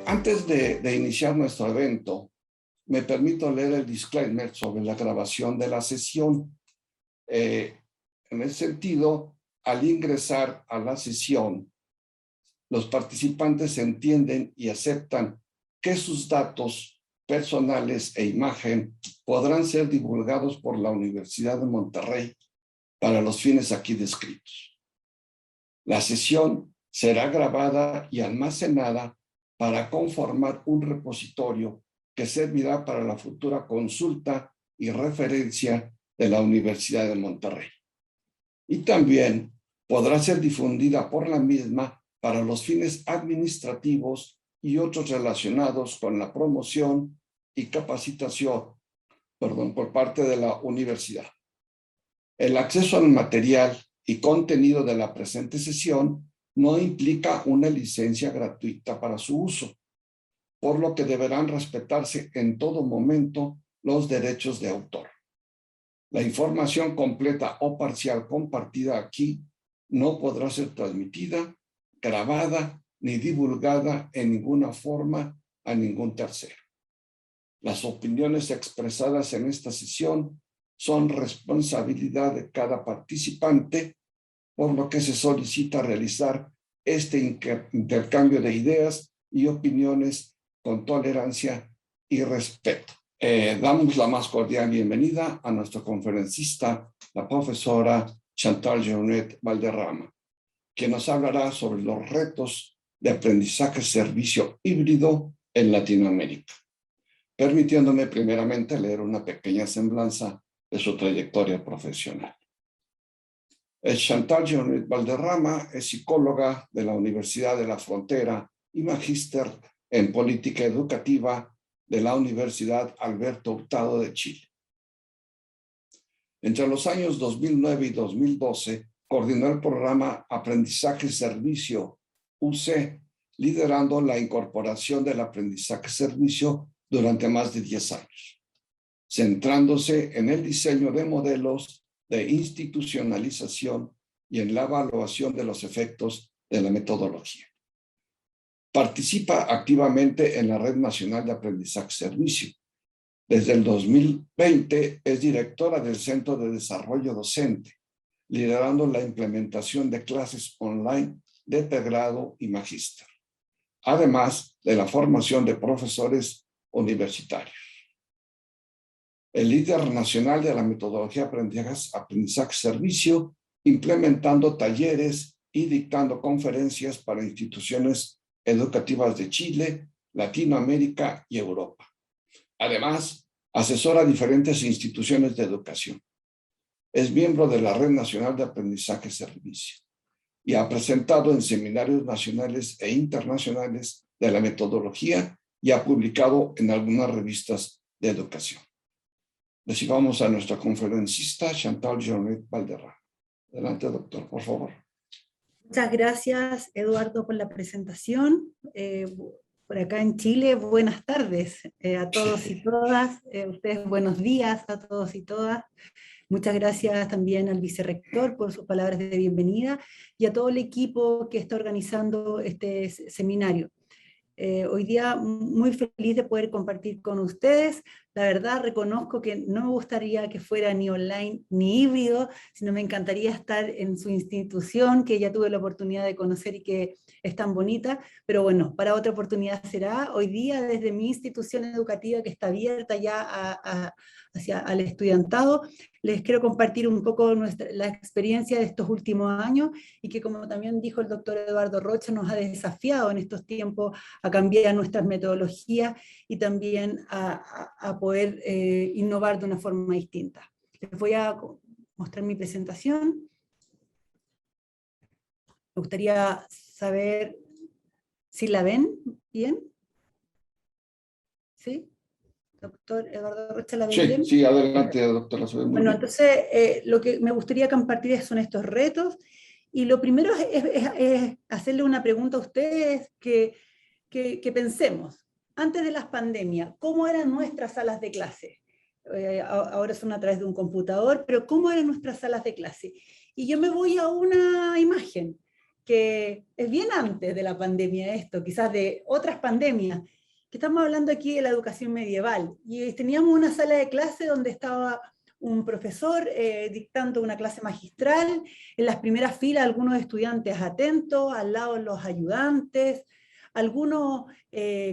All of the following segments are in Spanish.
Antes de iniciar nuestro evento, me permito leer el disclaimer sobre la grabación de la sesión. En ese sentido, al ingresar a la sesión, los participantes entienden y aceptan que sus datos personales e imagen podrán ser divulgados por la Universidad de Monterrey para los fines aquí descritos. La sesión será grabada y almacenada para conformar un repositorio que servirá para la futura consulta y referencia de la Universidad de Monterrey. Y también podrá ser difundida por la misma para los fines administrativos y otros relacionados con la promoción y capacitación, por parte de la universidad. El acceso al material y contenido de la presente sesión no implica una licencia gratuita para su uso, por lo que deberán respetarse en todo momento los derechos de autor. La información completa o parcial compartida aquí no podrá ser transmitida, grabada ni divulgada en ninguna forma a ningún tercero. Las opiniones expresadas en esta sesión son responsabilidad de cada participante, por lo que se solicita realizar este intercambio de ideas y opiniones con tolerancia y respeto. Damos la más cordial bienvenida a nuestra conferencista, la profesora Chantal Journet Valderrama, quien nos hablará sobre los retos de aprendizaje-servicio híbrido en Latinoamérica, permitiéndome primeramente leer una pequeña semblanza de su trayectoria profesional. Chantal Journet Valderrama es psicóloga de la Universidad de la Frontera y magíster en política educativa de la Universidad Alberto Hurtado de Chile. Entre los años 2009 y 2012, coordinó el programa Aprendizaje-Servicio UC, liderando la incorporación del aprendizaje-servicio durante más de 10 años, centrándose en el diseño de modelos de institucionalización y en la evaluación de los efectos de la metodología. Participa activamente en la Red Nacional de Aprendizaje-Servicio. Desde el 2020 es directora del Centro de Desarrollo Docente, liderando la implementación de clases online de pregrado y magíster, además de la formación de profesores universitarios. El líder nacional de la metodología aprendizaje-servicio, implementando talleres y dictando conferencias para instituciones educativas de Chile, Latinoamérica y Europa. Además, asesora a diferentes instituciones de educación. Es miembro de la Red Nacional de Aprendizaje-Servicio y ha presentado en seminarios nacionales e internacionales de la metodología y ha publicado en algunas revistas de educación. Recibamos a nuestra conferencista Chantal Journet Valderrama. Adelante, doctor, por favor. Muchas gracias, Eduardo, por la presentación. Por acá en Chile, buenas tardes a todos y todas. Ustedes, buenos días a todos y todas. Muchas gracias también al vicerrector por sus palabras de bienvenida y a todo el equipo que está organizando este seminario. Hoy día muy feliz de poder compartir con ustedes. La verdad reconozco que no me gustaría que fuera ni online ni híbrido, sino me encantaría estar en su institución, que ya tuve la oportunidad de conocer y que es tan bonita, pero bueno, para otra oportunidad será. Hoy día desde mi institución educativa que está abierta ya hacia al estudiantado, les quiero compartir un poco la experiencia de estos últimos años y que, como también dijo el doctor Eduardo Rocha, nos ha desafiado en estos tiempos a cambiar nuestras metodologías y también a poder innovar de una forma distinta. Les voy a mostrar mi presentación. Me gustaría saber si la ven bien. ¿Sí? Doctor Eduardo Rocha, ¿la ven bien? Sí, adelante, doctora. Bueno, entonces lo que me gustaría compartir son estos retos, y lo primero es hacerle una pregunta a ustedes que pensemos. Antes de las pandemias, ¿cómo eran nuestras salas de clase? Ahora son a través de un computador, pero ¿cómo eran nuestras salas de clase? Y yo me voy a una imagen. que es bien antes de la pandemia esto, quizás de otras pandemias, que estamos hablando aquí de la educación medieval. Y teníamos una sala de clase donde estaba un profesor dictando una clase magistral, en las primeras filas algunos estudiantes atentos, al lado los ayudantes, algunos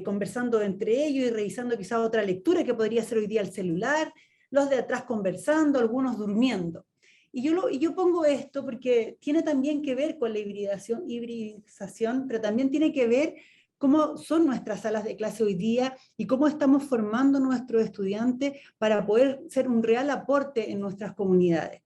conversando entre ellos y revisando quizás otra lectura que podría ser hoy día el celular, los de atrás conversando, algunos durmiendo. Y yo pongo esto porque tiene también que ver con la hibridización, pero también tiene que ver cómo son nuestras salas de clase hoy día y cómo estamos formando a nuestros estudiantes para poder ser un real aporte en nuestras comunidades.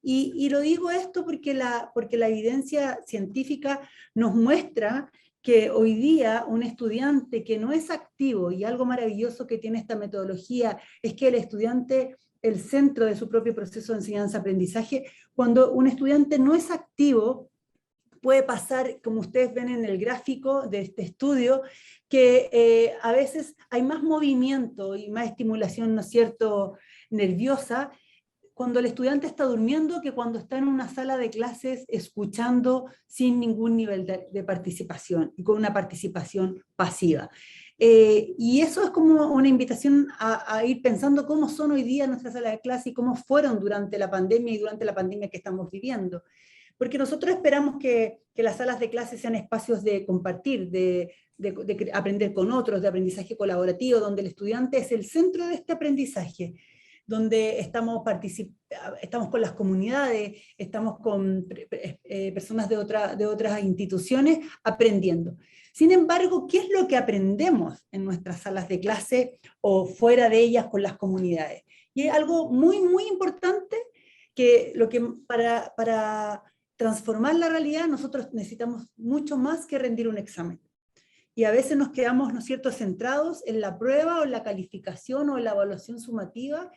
Y lo digo esto porque la evidencia científica nos muestra que hoy día un estudiante que no es activo, y algo maravilloso que tiene esta metodología es que el estudiante, el centro de su propio proceso de enseñanza-aprendizaje, cuando un estudiante no es activo, puede pasar, como ustedes ven en el gráfico de este estudio, que a veces hay más movimiento y más estimulación, ¿no es cierto?, nerviosa, cuando el estudiante está durmiendo que cuando está en una sala de clases escuchando sin ningún nivel de participación y con una participación pasiva. Y eso es como una invitación a ir pensando cómo son hoy día nuestras salas de clase y cómo fueron durante la pandemia y durante la pandemia que estamos viviendo. Porque nosotros esperamos que las salas de clase sean espacios de compartir, de aprender con otros, de aprendizaje colaborativo, donde el estudiante es el centro de este aprendizaje, donde estamos con las comunidades, estamos con personas de otras instituciones aprendiendo. Sin embargo, ¿qué es lo que aprendemos en nuestras salas de clase o fuera de ellas con las comunidades? Y es algo muy, muy importante que para transformar la realidad nosotros necesitamos mucho más que rendir un examen. Y a veces nos quedamos, ¿no es cierto?, centrados en la prueba o en la calificación o en la evaluación sumativa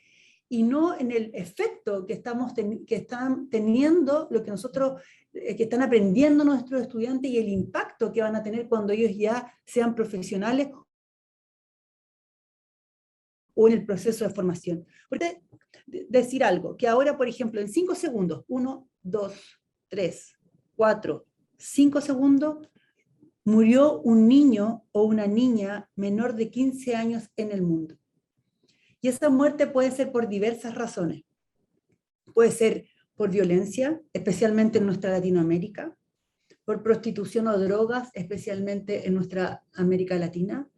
y no en el efecto que están teniendo lo que nosotros, que están aprendiendo nuestros estudiantes y el impacto que van a tener cuando ellos ya sean profesionales o en el proceso de formación. Porque decir algo, que ahora, por ejemplo, en 5 segundos, 1, 2, 3, 4, 5 segundos, murió un niño o una niña menor de 15 años en el mundo. Y esa muerte puede ser por diversas razones. Puede ser por violencia, especialmente en nuestra Latinoamérica, por prostitución o drogas, especialmente en nuestra América Latina,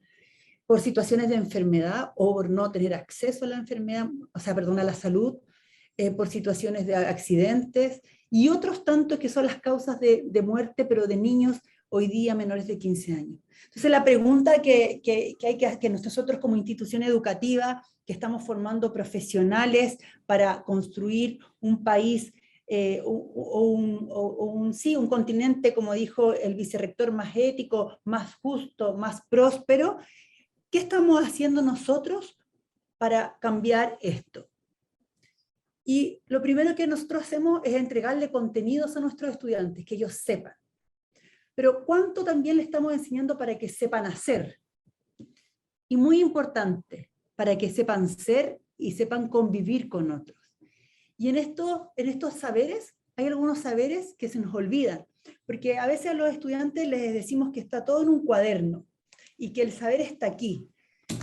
por situaciones de enfermedad o por no tener acceso a la enfermedad, a la salud, por situaciones de accidentes y otros tantos que son las causas de muerte, pero de niños hoy día menores de 15 años. Entonces la pregunta que nosotros como institución educativa, que estamos formando profesionales para construir un país un continente, como dijo el vicerrector, más ético, más justo, más próspero, ¿qué estamos haciendo nosotros para cambiar esto? Y lo primero que nosotros hacemos es entregarle contenidos a nuestros estudiantes, que ellos sepan. Pero ¿cuánto también le estamos enseñando para que sepan hacer? Y muy importante, para que sepan ser y sepan convivir con otros. Y en estos saberes, hay algunos saberes que se nos olvidan, porque a veces a los estudiantes les decimos que está todo en un cuaderno y que el saber está aquí.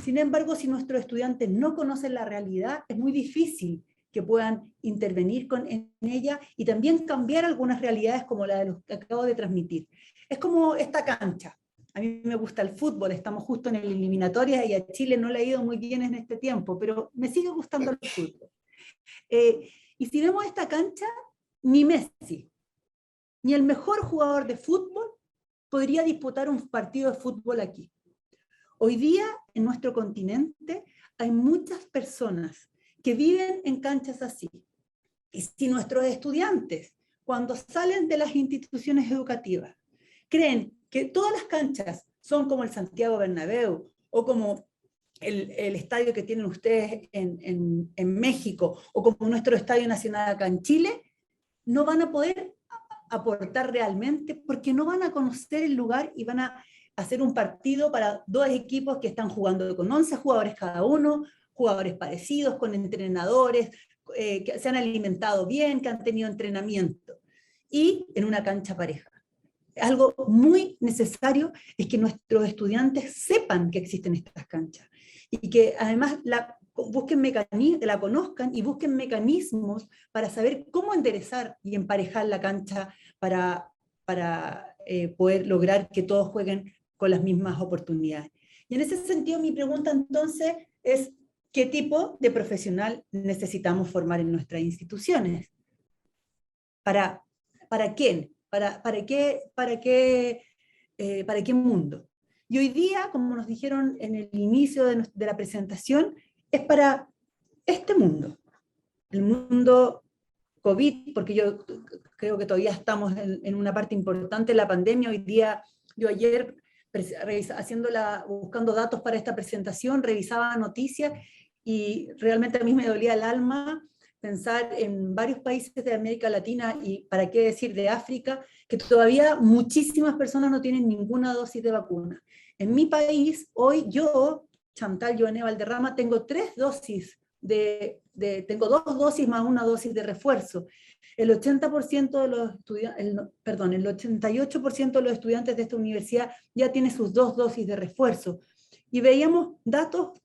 Sin embargo, si nuestros estudiantes no conocen la realidad, es muy difícil que puedan intervenir en ella y también cambiar algunas realidades como la de los que acabo de transmitir. Es como esta cancha. A mí me gusta el fútbol, estamos justo en el eliminatoria y a Chile no le ha ido muy bien en este tiempo, pero me sigue gustando el fútbol. Y si vemos esta cancha, ni Messi, ni el mejor jugador de fútbol podría disputar un partido de fútbol aquí. Hoy día, en nuestro continente, hay muchas personas que viven en canchas así. Y si nuestros estudiantes, cuando salen de las instituciones educativas, creen que todas las canchas son como el Santiago Bernabéu o como el estadio que tienen ustedes en México o como nuestro Estadio Nacional acá en Chile, no van a poder aportar realmente porque no van a conocer el lugar y van a hacer un partido para dos equipos que están jugando con 11 jugadores cada uno, jugadores parecidos, con entrenadores, que se han alimentado bien, que han tenido entrenamiento, y en una cancha pareja. algo muy necesario es que nuestros estudiantes sepan que existen estas canchas y que además la conozcan y busquen mecanismos para saber cómo enderezar y emparejar la cancha para poder lograr que todos jueguen con las mismas oportunidades. Y en ese sentido mi pregunta entonces es, ¿qué tipo de profesional necesitamos formar en nuestras instituciones? ¿Para quién? ¿Para qué mundo? Y hoy día, como nos dijeron en el inicio de la presentación, es para este mundo, el mundo COVID, porque yo creo que todavía estamos en una parte importante de la pandemia. Hoy día, yo ayer, buscando datos para esta presentación, revisaba noticias y realmente a mí me dolía el alma pensar en varios países de América Latina y, para qué decir, de África, que todavía muchísimas personas no tienen ninguna dosis de vacuna. En mi país, hoy yo, Chantal Joané Valderrama, tengo 3 dosis tengo 2 dosis más una dosis de refuerzo. El 80% de los estudiantes, el 88% de los estudiantes de esta universidad ya tiene sus 2 dosis de refuerzo. Y veíamos datos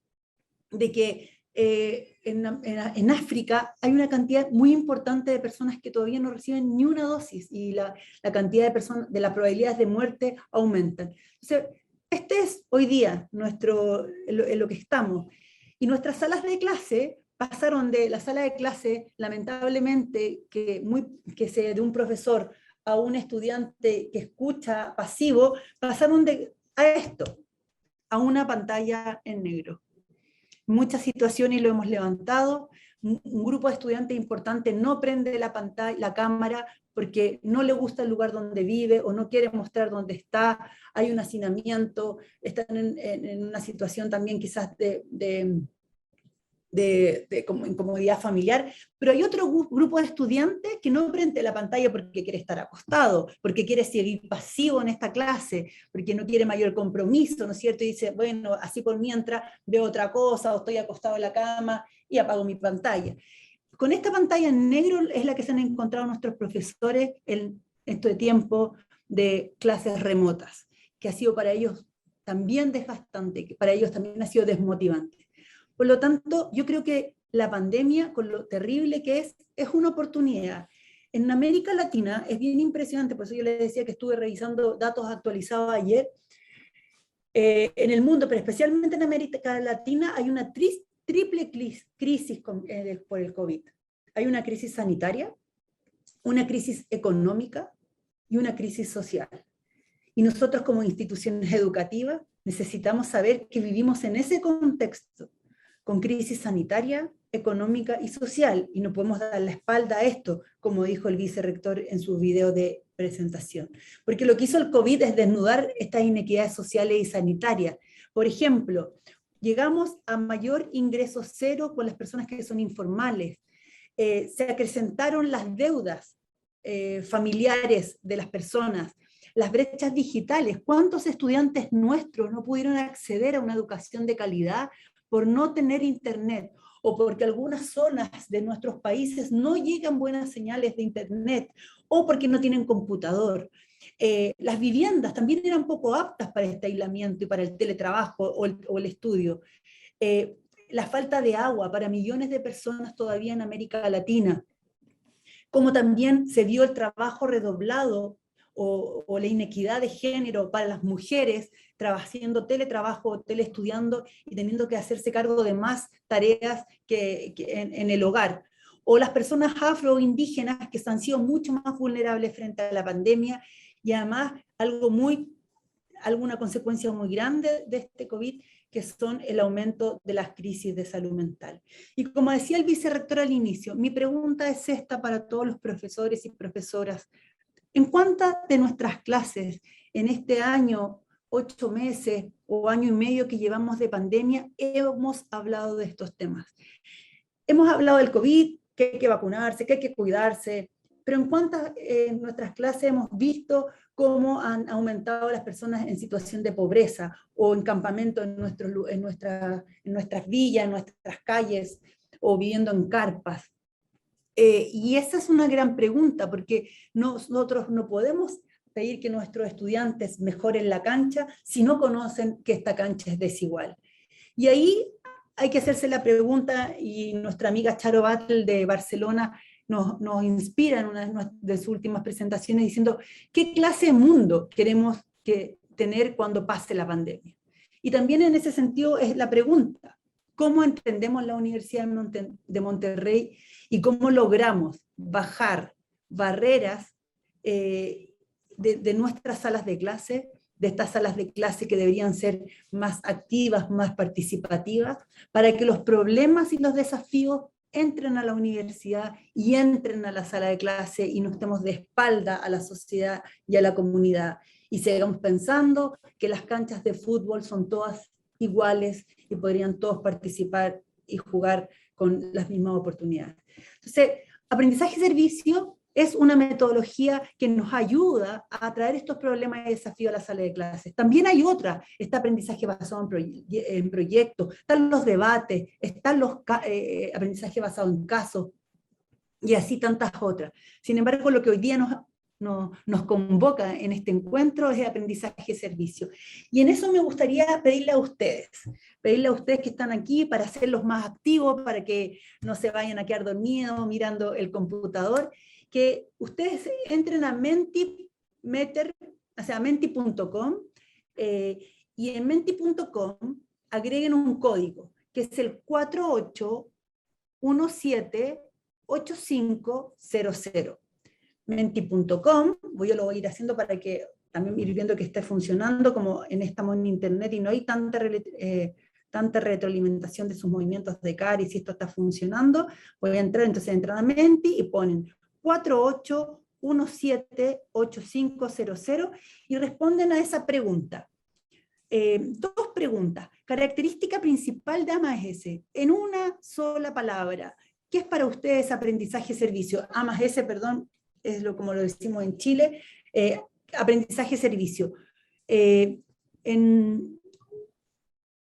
de que en África hay una cantidad muy importante de personas que todavía no reciben ni una dosis y la cantidad de las probabilidades de muerte aumentan. Entonces, este es hoy día en lo que estamos. Y nuestras salas de clase pasaron de la sala de clase, lamentablemente, de un profesor a un estudiante que escucha pasivo, pasaron a esto, a una pantalla en negro. Muchas situaciones lo hemos levantado, un grupo de estudiantes importante no prende la cámara porque no le gusta el lugar donde vive o no quiere mostrar dónde está, hay un hacinamiento, están en una situación también quizás de incomodidad familiar, pero hay otro grupo de estudiantes que no prende la pantalla porque quiere estar acostado, porque quiere seguir pasivo en esta clase, porque no quiere mayor compromiso, ¿no es cierto? Y dice, bueno, así por mientras veo otra cosa, o estoy acostado en la cama y apago mi pantalla. Con esta pantalla en negro es la que se han encontrado nuestros profesores en este tiempo de clases remotas, que ha sido para ellos también desgastante, que para ellos también ha sido desmotivante. Por lo tanto, yo creo que la pandemia, con lo terrible que es una oportunidad. En América Latina es bien impresionante, por eso yo les decía que estuve revisando datos actualizados ayer. En el mundo, pero especialmente en América Latina, hay una triple crisis por el COVID. Hay una crisis sanitaria, una crisis económica y una crisis social. Y nosotros como instituciones educativas necesitamos saber que vivimos en ese contexto, con crisis sanitaria, económica y social, y no podemos dar la espalda a esto, como dijo el vicerrector en su video de presentación. Porque lo que hizo el COVID es desnudar estas inequidades sociales y sanitarias. Por ejemplo, llegamos a mayor ingreso cero con las personas que son informales, se acrecentaron las deudas familiares de las personas, las brechas digitales. ¿Cuántos estudiantes nuestros no pudieron acceder a una educación de calidad por no tener internet, o porque algunas zonas de nuestros países no llegan buenas señales de internet, o porque no tienen computador? Las viviendas también eran poco aptas para este aislamiento y para el teletrabajo o el estudio. La falta de agua para millones de personas todavía en América Latina. Como también se vio el trabajo redoblado o la inequidad de género para las mujeres haciendo teletrabajo, teleestudiando y teniendo que hacerse cargo de más tareas que en el hogar. O las personas afroindígenas que han sido mucho más vulnerables frente a la pandemia y además alguna consecuencia muy grande de este COVID, que son el aumento de las crisis de salud mental. Y como decía el vicerrector al inicio, mi pregunta es esta para todos los profesores y profesoras. ¿En cuántas de nuestras clases en este año, 8 meses o año y medio que llevamos de pandemia, hemos hablado de estos temas? Hemos hablado del COVID, que hay que vacunarse, que hay que cuidarse, pero ¿en cuántas en nuestras clases hemos visto cómo han aumentado las personas en situación de pobreza o en campamento en nuestras villas, en nuestras calles, o viviendo en carpas? Y esa es una gran pregunta, porque nosotros no podemos pedir que nuestros estudiantes mejoren la cancha si no conocen que esta cancha es desigual? Y ahí hay que hacerse la pregunta, y nuestra amiga Charo Battle de Barcelona nos inspira en una de sus últimas presentaciones diciendo, ¿qué clase de mundo queremos tener cuando pase la pandemia? Y también en ese sentido es la pregunta, ¿cómo entendemos la Universidad de Monterrey y cómo logramos bajar barreras de nuestras salas de clase, de estas salas de clase que deberían ser más activas, más participativas, para que los problemas y los desafíos entren a la universidad y entren a la sala de clase y no estemos de espalda a la sociedad y a la comunidad. Y sigamos pensando que las canchas de fútbol son todas iguales y podrían todos participar y jugar con las mismas oportunidades. Entonces, aprendizaje-servicio es una metodología que nos ayuda a traer estos problemas y desafíos a la sala de clases. También hay otra, está aprendizaje basado en proyectos, están los debates, están los aprendizaje basado en casos, y así tantas otras. Sin embargo, lo que hoy día nos convoca en este encuentro es aprendizaje-servicio. Y en eso me gustaría pedirle a ustedes que están aquí para hacerlos más activos, para que no se vayan a quedar dormidos mirando el computador, que ustedes entren a menti.com y en menti.com agreguen un código, que es el 48178500. Menti.com, yo lo voy a ir haciendo para que también ir viendo que esté funcionando, como estamos en internet y no hay tanta retroalimentación de sus movimientos de cara y si esto está funcionando, voy a entrar, entonces entran a Menti y ponen 48178500 y responden a esa pregunta. Dos preguntas. Característica principal de AMAS-S, en una sola palabra. ¿Qué es para ustedes aprendizaje-servicio? AMAS-S, perdón, es como lo decimos en Chile, aprendizaje-servicio. En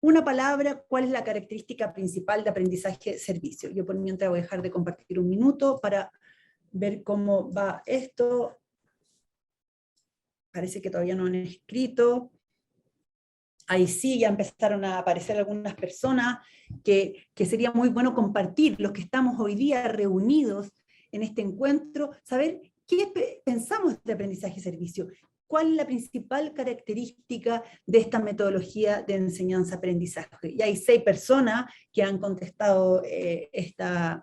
una palabra, ¿cuál es la característica principal de aprendizaje-servicio? Yo por mientras voy a dejar de compartir un minuto para ver cómo va esto. Parece que todavía no han escrito. Ahí sí, ya empezaron a aparecer algunas personas que sería muy bueno compartir, los que estamos hoy día reunidos en este encuentro, saber qué pensamos de aprendizaje-servicio, cuál es la principal característica de esta metodología de enseñanza-aprendizaje. Y hay 6 personas que han contestado este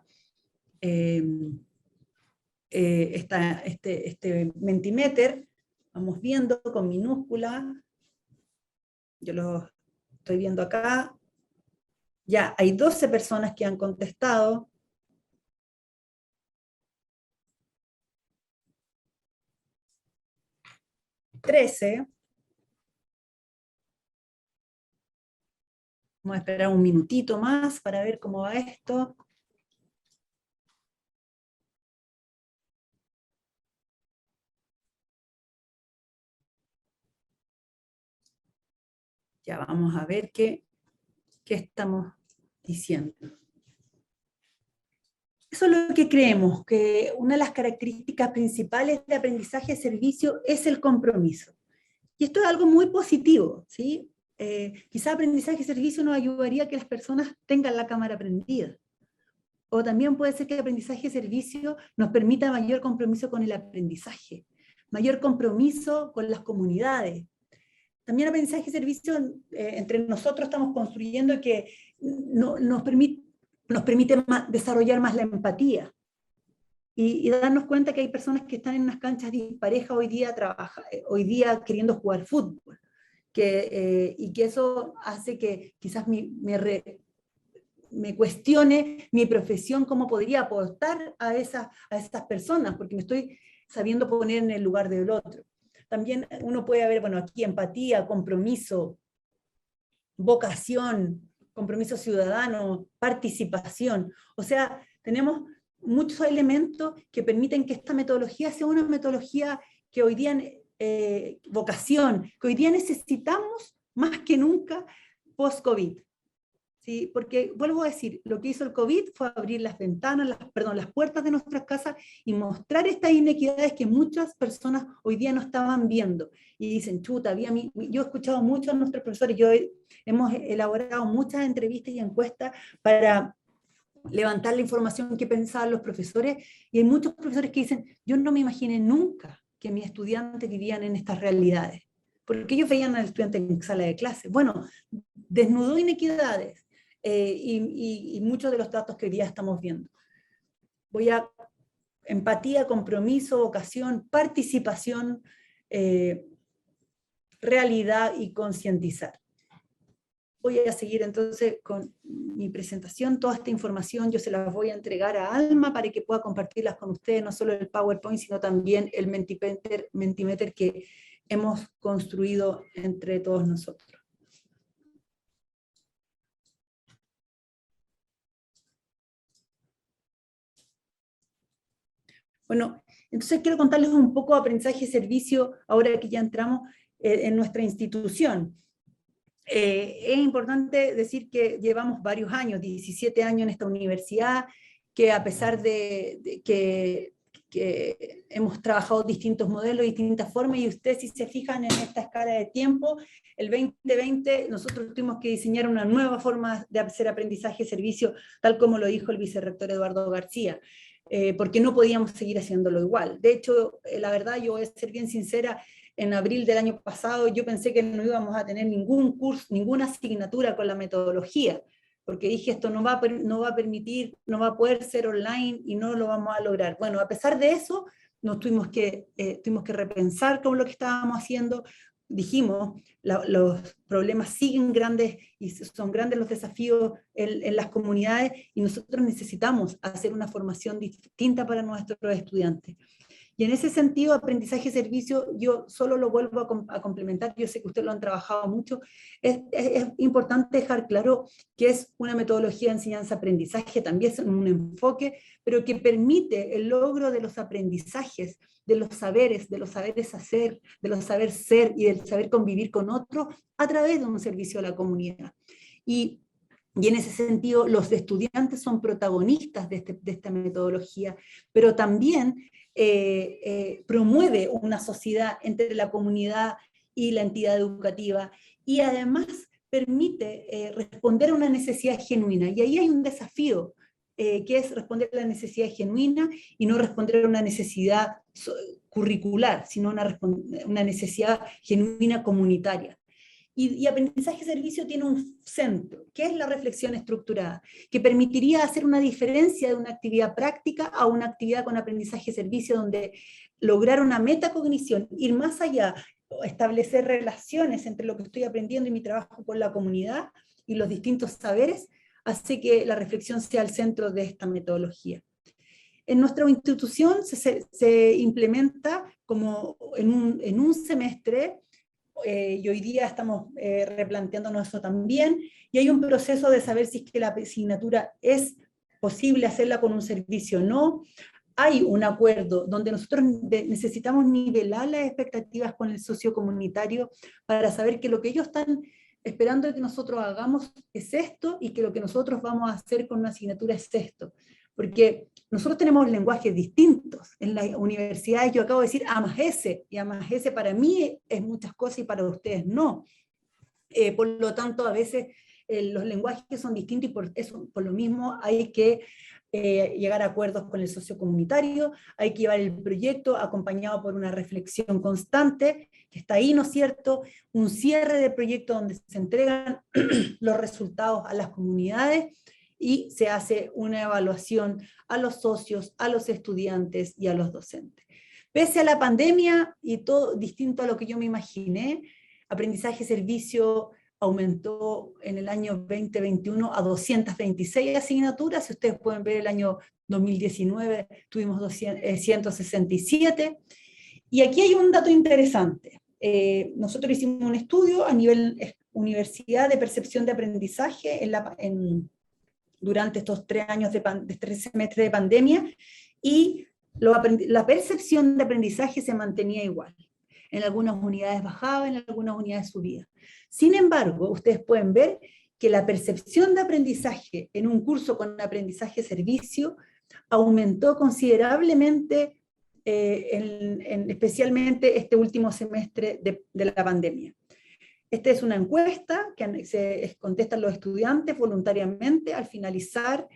Mentimeter. Vamos viendo con minúscula. Yo lo estoy viendo acá. Ya, hay 12 personas que han contestado. Vamos a esperar un minutito más para ver cómo va esto. Ya vamos a ver qué estamos diciendo. Eso es lo que creemos, que una de las características principales de aprendizaje-servicio es el compromiso. Y esto es algo muy positivo, ¿sí? Quizá aprendizaje-servicio nos ayudaría a que las personas tengan la cámara prendida. O también puede ser que el aprendizaje-servicio nos permita mayor compromiso con el aprendizaje, mayor compromiso con las comunidades. También aprendizaje-servicio entre nosotros estamos construyendo que nos permite desarrollar más la empatía y darnos cuenta que hay personas que están en unas canchas disparejas hoy día queriendo jugar fútbol, y que eso hace que quizás me cuestione mi profesión, cómo podría aportar a esas personas, porque me estoy sabiendo poner en el lugar del otro. También uno puede ver, bueno, aquí empatía, compromiso, vocación, compromiso ciudadano, participación. O sea, tenemos muchos elementos que permiten que esta metodología sea una metodología que hoy día, vocación, que hoy día necesitamos más que nunca post-COVID. ¿sí? Porque, vuelvo a decir, lo que hizo el COVID fue abrir las ventanas, las puertas de nuestras casas y mostrar estas inequidades que muchas personas hoy día no estaban viendo. Y dicen, chuta, yo he escuchado mucho a nuestros profesores, hemos elaborado muchas entrevistas y encuestas para levantar la información que pensaban los profesores, y hay muchos profesores que dicen, yo no me imaginé nunca que mis estudiantes vivían en estas realidades, porque ellos veían al estudiante en sala de clase. Bueno, desnudó inequidades y muchos de los datos que hoy día estamos viendo. Empatía, compromiso, vocación, participación, realidad y concientizar. Voy a seguir entonces con mi presentación. Toda esta información yo se las voy a entregar a Alma para que pueda compartirlas con ustedes, no solo el PowerPoint, sino también el Mentimeter que hemos construido entre todos nosotros. Bueno, entonces quiero contarles un poco de aprendizaje y servicio, ahora que ya entramos en nuestra institución. Es importante decir que llevamos varios años, 17 años en esta universidad, que a pesar de que hemos trabajado distintos modelos, distintas formas, y ustedes si se fijan en esta escala de tiempo, el 2020 nosotros tuvimos que diseñar una nueva forma de hacer aprendizaje y servicio, tal como lo dijo el vicerrector Eduardo García, porque no podíamos seguir haciéndolo igual. De hecho, la verdad, yo voy a ser bien sincera, en abril del año pasado yo pensé que no íbamos a tener ningún curso, ninguna asignatura con la metodología, porque dije esto no va a permitir, no va a poder ser online y no lo vamos a lograr. Bueno, a pesar de eso, nos tuvimos que repensar con lo que estábamos haciendo. Dijimos, los problemas siguen grandes y son grandes los desafíos en las comunidades y nosotros necesitamos hacer una formación distinta para nuestros estudiantes. Y en ese sentido, aprendizaje y servicio, yo solo lo vuelvo a complementar, yo sé que ustedes lo han trabajado mucho, es importante dejar claro que es una metodología de enseñanza-aprendizaje, también es un enfoque, pero que permite el logro de los aprendizajes, de los saberes hacer, de los saber ser y del saber convivir con otros a través de un servicio a la comunidad. Y en ese sentido, los estudiantes son protagonistas de esta metodología, pero también promueve una sociedad entre la comunidad y la entidad educativa, y además permite responder a una necesidad genuina. Y ahí hay un desafío, que es responder a la necesidad genuina y no responder a una necesidad curricular, sino una necesidad genuina comunitaria. Y aprendizaje servicio tiene un centro, que es la reflexión estructurada, que permitiría hacer una diferencia de una actividad práctica a una actividad con aprendizaje servicio, donde lograr una metacognición, ir más allá, establecer relaciones entre lo que estoy aprendiendo y mi trabajo con la comunidad y los distintos saberes, hace que la reflexión sea el centro de esta metodología. En nuestra institución se implementa como en un semestre, y hoy día estamos replanteándonos eso también, y hay un proceso de saber si es que la asignatura es posible hacerla con un servicio o no. Hay un acuerdo donde nosotros necesitamos nivelar las expectativas con el socio comunitario para saber que lo que ellos están esperando que nosotros hagamos es esto, y que lo que nosotros vamos a hacer con una asignatura es esto. Porque nosotros tenemos lenguajes distintos. En las universidades yo acabo de decir A más S, y A más S para mí es muchas cosas y para ustedes no. Por lo tanto, a veces los lenguajes son distintos, y por lo mismo hay que llegar a acuerdos con el socio comunitario, hay que llevar el proyecto acompañado por una reflexión constante, que está ahí, ¿no es cierto? Un cierre de proyecto donde se entregan los resultados a las comunidades, y se hace una evaluación a los socios, a los estudiantes y a los docentes. Pese a la pandemia y todo distinto a lo que yo me imaginé, aprendizaje y servicio aumentó en el año 2021 a 226 asignaturas. Si ustedes pueden ver, el año 2019 tuvimos 167. Y aquí hay un dato interesante. Nosotros hicimos un estudio a nivel universidad de percepción de aprendizaje durante estos 3 semestres de pandemia, y la percepción de aprendizaje se mantenía igual. En algunas unidades bajaba, en algunas unidades subía. Sin embargo, ustedes pueden ver que la percepción de aprendizaje en un curso con aprendizaje-servicio aumentó considerablemente, especialmente este último semestre de la pandemia. Esta es una encuesta que se contestan los estudiantes voluntariamente al finalizar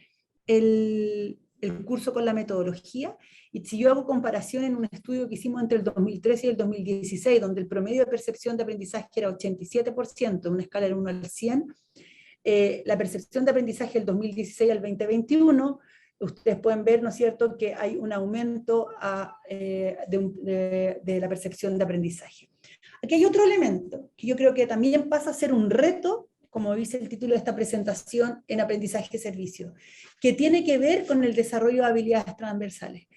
el curso con la metodología, y si yo hago comparación en un estudio que hicimos entre el 2013 y el 2016, donde el promedio de percepción de aprendizaje era 87%, en una escala del 1 al 100, la percepción de aprendizaje del 2016 al 2021, ustedes pueden ver, ¿no es cierto?, que hay un aumento de la percepción de aprendizaje. Aquí hay otro elemento, que yo creo que también pasa a ser un reto, como dice el título de esta presentación, en aprendizaje-servicio, que tiene que ver con el desarrollo de habilidades transversales.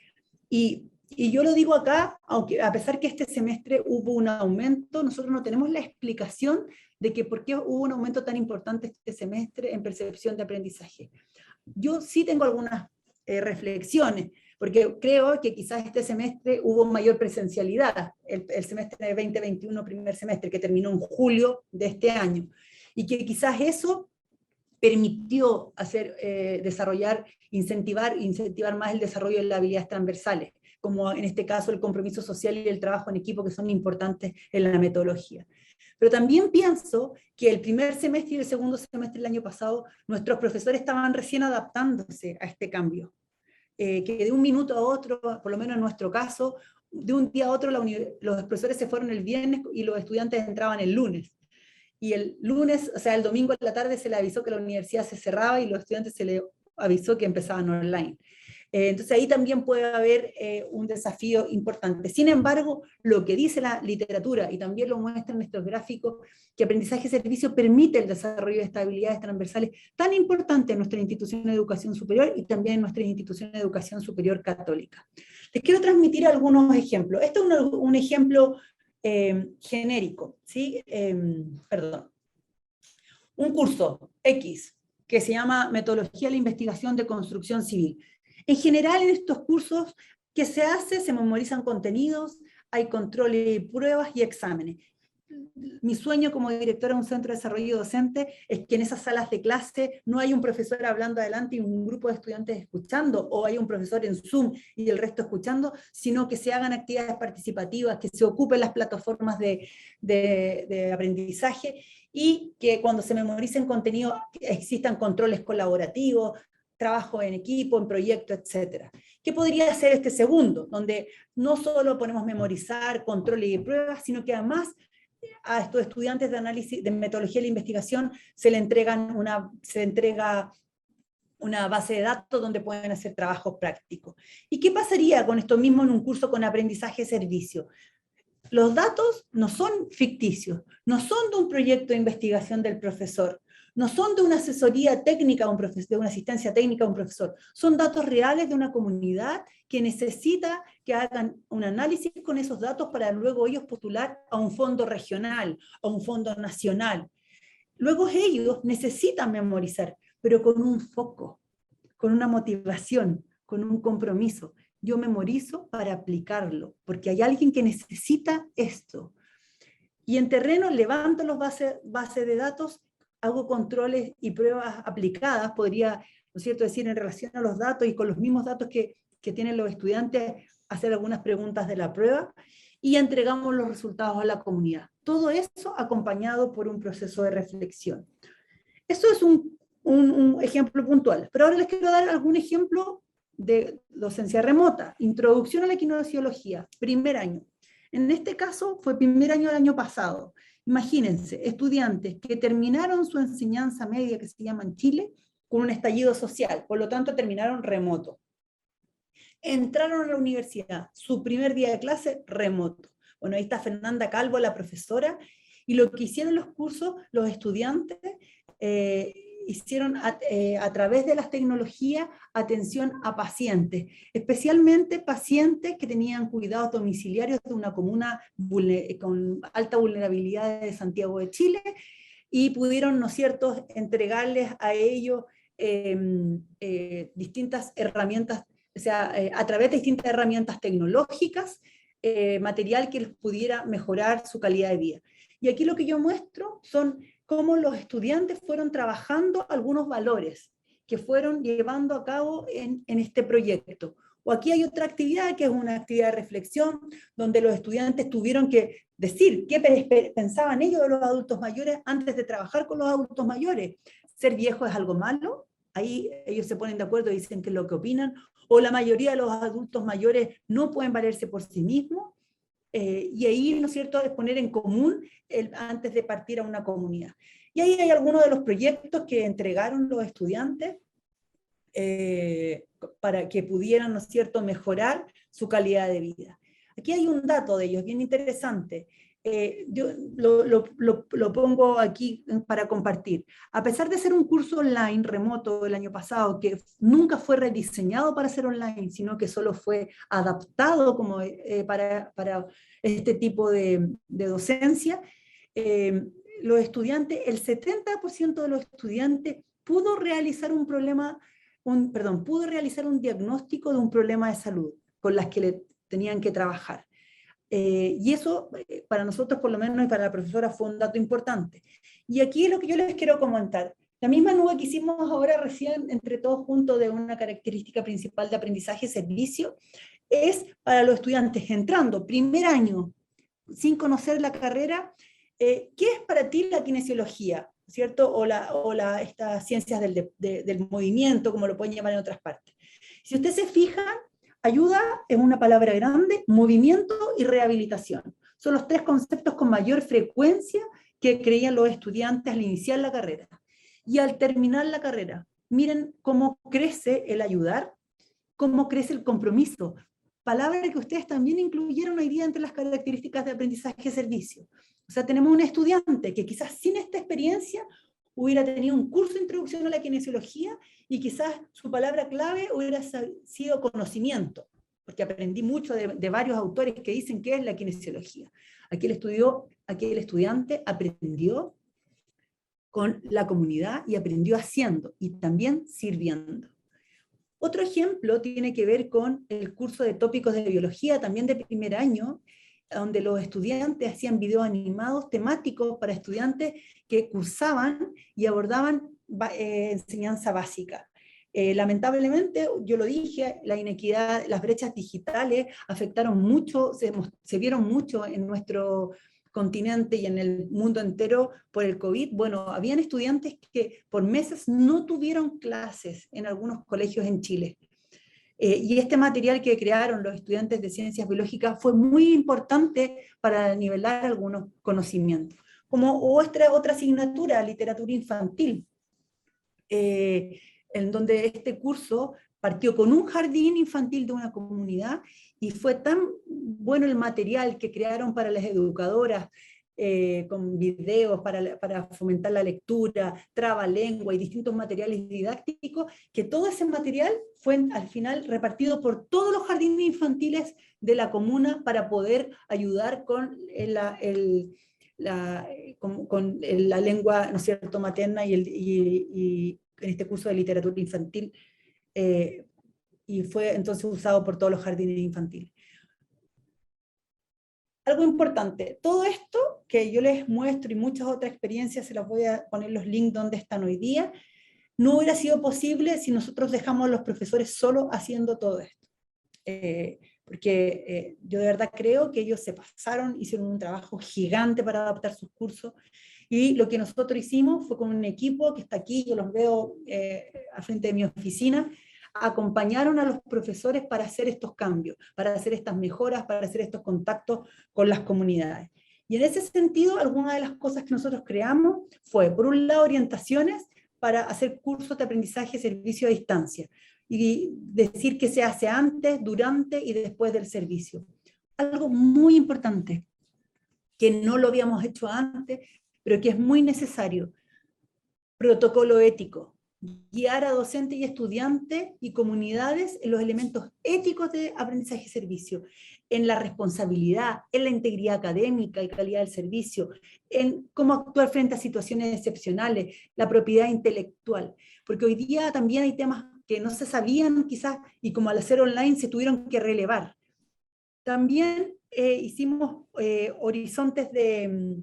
Y yo lo digo acá, aunque a pesar que este semestre hubo un aumento, nosotros no tenemos la explicación de que por qué hubo un aumento tan importante este semestre en percepción de aprendizaje. Yo sí tengo algunas reflexiones, porque creo que quizás este semestre hubo mayor presencialidad, el semestre de 2021, primer semestre, que terminó en julio de este año, y que quizás eso permitió incentivar más el desarrollo de las habilidades transversales, como en este caso el compromiso social y el trabajo en equipo, que son importantes en la metodología. Pero también pienso que el primer semestre y el segundo semestre del año pasado, nuestros profesores estaban recién adaptándose a este cambio. Que de un minuto a otro, por lo menos en nuestro caso, de un día a otro los profesores se fueron el viernes y los estudiantes entraban el lunes. Y el lunes, o sea, el domingo en la tarde se le avisó que la universidad se cerraba y los estudiantes se les avisó que empezaban online. Entonces ahí también puede haber un desafío importante. Sin embargo, lo que dice la literatura, y también lo muestran nuestros gráficos, que aprendizaje-servicio permite el desarrollo de estas habilidades transversales tan importantes en nuestra institución de educación superior y también en nuestra institución de educación superior católica. Les quiero transmitir algunos ejemplos. Este es un ejemplo genérico, ¿sí? Perdón. Un curso X que se llama Metodología de la Investigación de Construcción Civil. En general, en estos cursos, ¿qué se hace? Se memorizan contenidos, hay controles y pruebas y exámenes. Mi sueño como directora de un centro de desarrollo docente es que en esas salas de clase no hay un profesor hablando adelante y un grupo de estudiantes escuchando, o hay un profesor en Zoom y el resto escuchando, sino que se hagan actividades participativas, que se ocupen las plataformas de aprendizaje, y que cuando se memoricen contenido existan controles colaborativos, trabajo en equipo, en proyecto, etc. ¿Qué podría ser este segundo? Donde no solo ponemos memorizar, controles y pruebas, sino que además a estos estudiantes de análisis, de metodología de la investigación, se entrega una base de datos donde pueden hacer trabajos prácticos. ¿Y qué pasaría con esto mismo en un curso con aprendizaje-servicio? Los datos no son ficticios, no son de un proyecto de investigación del profesor, no son de una asesoría técnica, de una asistencia técnica a un profesor, son datos reales de una comunidad que necesita que hagan un análisis con esos datos para luego ellos postular a un fondo regional, a un fondo nacional. Luego ellos necesitan memorizar, pero con un foco, con una motivación, con un compromiso. Yo memorizo para aplicarlo, porque hay alguien que necesita esto. Y en terreno levanto los bases de datos, hago controles y pruebas aplicadas, podría, ¿no es cierto?, decir en relación a los datos y con los mismos datos que tienen los estudiantes, hacer algunas preguntas de la prueba, y entregamos los resultados a la comunidad. Todo eso acompañado por un proceso de reflexión. Eso es un ejemplo puntual, pero ahora les quiero dar algún ejemplo de docencia remota. Introducción a la kinesiología, primer año. En este caso fue primer año del año pasado. Imagínense, estudiantes que terminaron su enseñanza media, que se llama en Chile, con un estallido social, por lo tanto terminaron remoto. Entraron a la universidad, su primer día de clase, remoto. Bueno, ahí está Fernanda Calvo, la profesora, y lo que hicieron los cursos, los estudiantes, hicieron a través de las tecnologías atención a pacientes, especialmente pacientes que tenían cuidados domiciliarios de una comuna con alta vulnerabilidad de Santiago de Chile, y pudieron, ¿no es cierto?, entregarles a ellos distintas herramientas, o sea, a través de distintas herramientas tecnológicas, material que les pudiera mejorar su calidad de vida. Y aquí lo que yo muestro son cómo los estudiantes fueron trabajando algunos valores que fueron llevando a cabo en este proyecto. O aquí hay otra actividad que es una actividad de reflexión, donde los estudiantes tuvieron que decir qué pensaban ellos de los adultos mayores antes de trabajar con los adultos mayores. ¿Ser viejo es algo malo? Ahí ellos se ponen de acuerdo y dicen qué es lo que opinan. O la mayoría de los adultos mayores no pueden valerse por sí mismos. Y ahí, ¿no es cierto?, es poner en común antes de partir a una comunidad. Y ahí hay algunos de los proyectos que entregaron los estudiantes para que pudieran, ¿no es cierto?, mejorar su calidad de vida. Aquí hay un dato de ellos bien interesante. Yo lo pongo aquí para compartir. A pesar de ser un curso online remoto el año pasado, que nunca fue rediseñado para ser online, sino que solo fue adaptado como, para este tipo de docencia, los estudiantes, el 70% de los estudiantes pudo realizar pudo realizar un diagnóstico de un problema de salud con las que tenían que trabajar. Y eso, para nosotros por lo menos y para la profesora, fue un dato importante. Y aquí es lo que yo les quiero comentar. La misma nube que hicimos ahora recién entre todos juntos de una característica principal de aprendizaje y servicio es para los estudiantes entrando primer año sin conocer la carrera. ¿Qué es para ti la kinesiología? ¿Cierto? O estas ciencias del movimiento, como lo pueden llamar en otras partes. Si ustedes se fijan, ayuda es una palabra grande, movimiento y rehabilitación. Son los tres conceptos con mayor frecuencia que creían los estudiantes al iniciar la carrera. Y al terminar la carrera, miren cómo crece el ayudar, cómo crece el compromiso. Palabra que ustedes también incluyeron hoy día entre las características de aprendizaje y servicio. O sea, tenemos un estudiante que quizás sin esta experiencia hubiera tenido un curso de introducción a la kinesiología y quizás su palabra clave hubiera sido conocimiento, porque aprendí mucho de varios autores que dicen qué es la kinesiología. Aquí el estudiante aprendió con la comunidad y aprendió haciendo y también sirviendo. Otro ejemplo tiene que ver con el curso de tópicos de biología, también de primer año, donde los estudiantes hacían videos animados temáticos para estudiantes que cursaban y abordaban enseñanza básica. Lamentablemente, yo lo dije, la inequidad, las brechas digitales afectaron mucho, se vieron mucho en nuestro continente y en el mundo entero por el COVID. Bueno, habían estudiantes que por meses no tuvieron clases en algunos colegios en Chile. Y este material que crearon los estudiantes de ciencias biológicas fue muy importante para nivelar algunos conocimientos. Como otra asignatura, literatura infantil, en donde este curso partió con un jardín infantil de una comunidad y fue tan bueno el material que crearon para las educadoras, con videos para fomentar la lectura, trabalengua y distintos materiales didácticos, que todo ese material fue al final repartido por todos los jardines infantiles de la comuna para poder ayudar con la lengua, ¿no es cierto?, materna y en este curso de literatura infantil, y fue entonces usado por todos los jardines infantiles. Algo importante, todo esto que yo les muestro y muchas otras experiencias, se las voy a poner los links donde están hoy día, no hubiera sido posible si nosotros dejamos a los profesores solos haciendo todo esto. Porque yo de verdad creo que ellos se pasaron, hicieron un trabajo gigante para adaptar sus cursos, y lo que nosotros hicimos fue con un equipo que está aquí, yo los veo al frente de mi oficina, acompañaron a los profesores para hacer estos cambios, para hacer estas mejoras, para hacer estos contactos con las comunidades. Y en ese sentido, algunas de las cosas que nosotros creamos fue, por un lado, orientaciones para hacer cursos de aprendizaje y servicio a distancia, y decir qué se hace antes, durante y después del servicio. Algo muy importante, que no lo habíamos hecho antes, pero que es muy necesario: protocolo ético. Guiar a docentes y estudiantes y comunidades en los elementos éticos de aprendizaje y servicio, en la responsabilidad, en la integridad académica y calidad del servicio, en cómo actuar frente a situaciones excepcionales, la propiedad intelectual. Porque hoy día también hay temas que no se sabían quizás, y como al hacer online se tuvieron que relevar. También hicimos horizontes de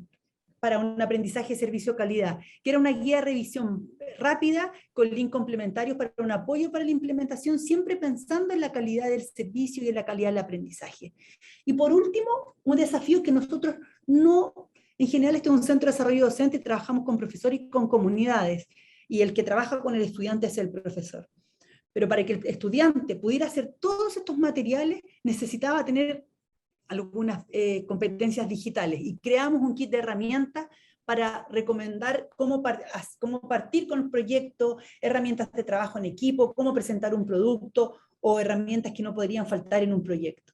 para un aprendizaje de servicio calidad, que era una guía de revisión rápida con link complementarios para un apoyo para la implementación, siempre pensando en la calidad del servicio y en la calidad del aprendizaje. Y por último, un desafío que nosotros no, en general este es un centro de desarrollo docente, trabajamos con profesores y con comunidades, y el que trabaja con el estudiante es el profesor. Pero para que el estudiante pudiera hacer todos estos materiales, necesitaba tener algunas competencias digitales, y creamos un kit de herramientas para recomendar cómo partir con un proyecto, herramientas de trabajo en equipo, cómo presentar un producto, o herramientas que no podrían faltar en un proyecto.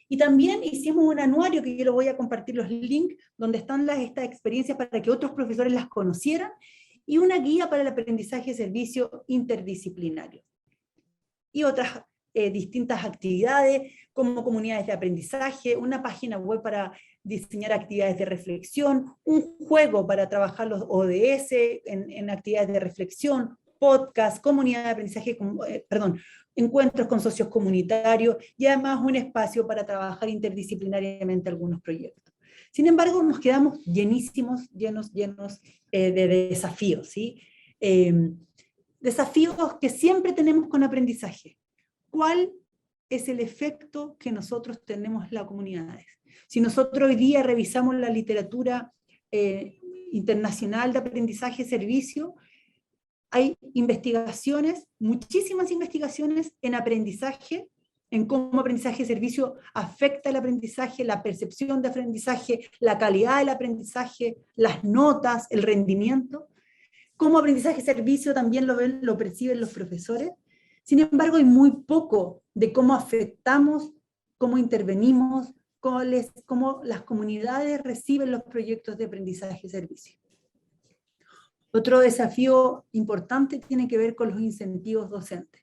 Y también hicimos un anuario, que yo lo voy a compartir los links, donde están estas experiencias para que otros profesores las conocieran, y una guía para el aprendizaje de servicio interdisciplinario. Y otras distintas actividades, como comunidades de aprendizaje, una página web para diseñar actividades de reflexión, un juego para trabajar los ODS en actividades de reflexión, podcast, comunidad de aprendizaje, encuentros con socios comunitarios, y además un espacio para trabajar interdisciplinariamente algunos proyectos. Sin embargo, nos quedamos llenísimos, llenos de desafíos, ¿sí? Desafíos que siempre tenemos con aprendizaje. ¿Cuál es el efecto que nosotros tenemos en las comunidades? Si nosotros hoy día revisamos la literatura internacional de aprendizaje y servicio, hay investigaciones, muchísimas investigaciones en aprendizaje, en cómo aprendizaje y servicio afecta el aprendizaje, la percepción de aprendizaje, la calidad del aprendizaje, las notas, el rendimiento. Cómo aprendizaje y servicio también lo perciben los profesores. Sin embargo, hay muy poco de cómo afectamos, cómo intervenimos, cómo las comunidades reciben los proyectos de aprendizaje y servicio. Otro desafío importante tiene que ver con los incentivos docentes.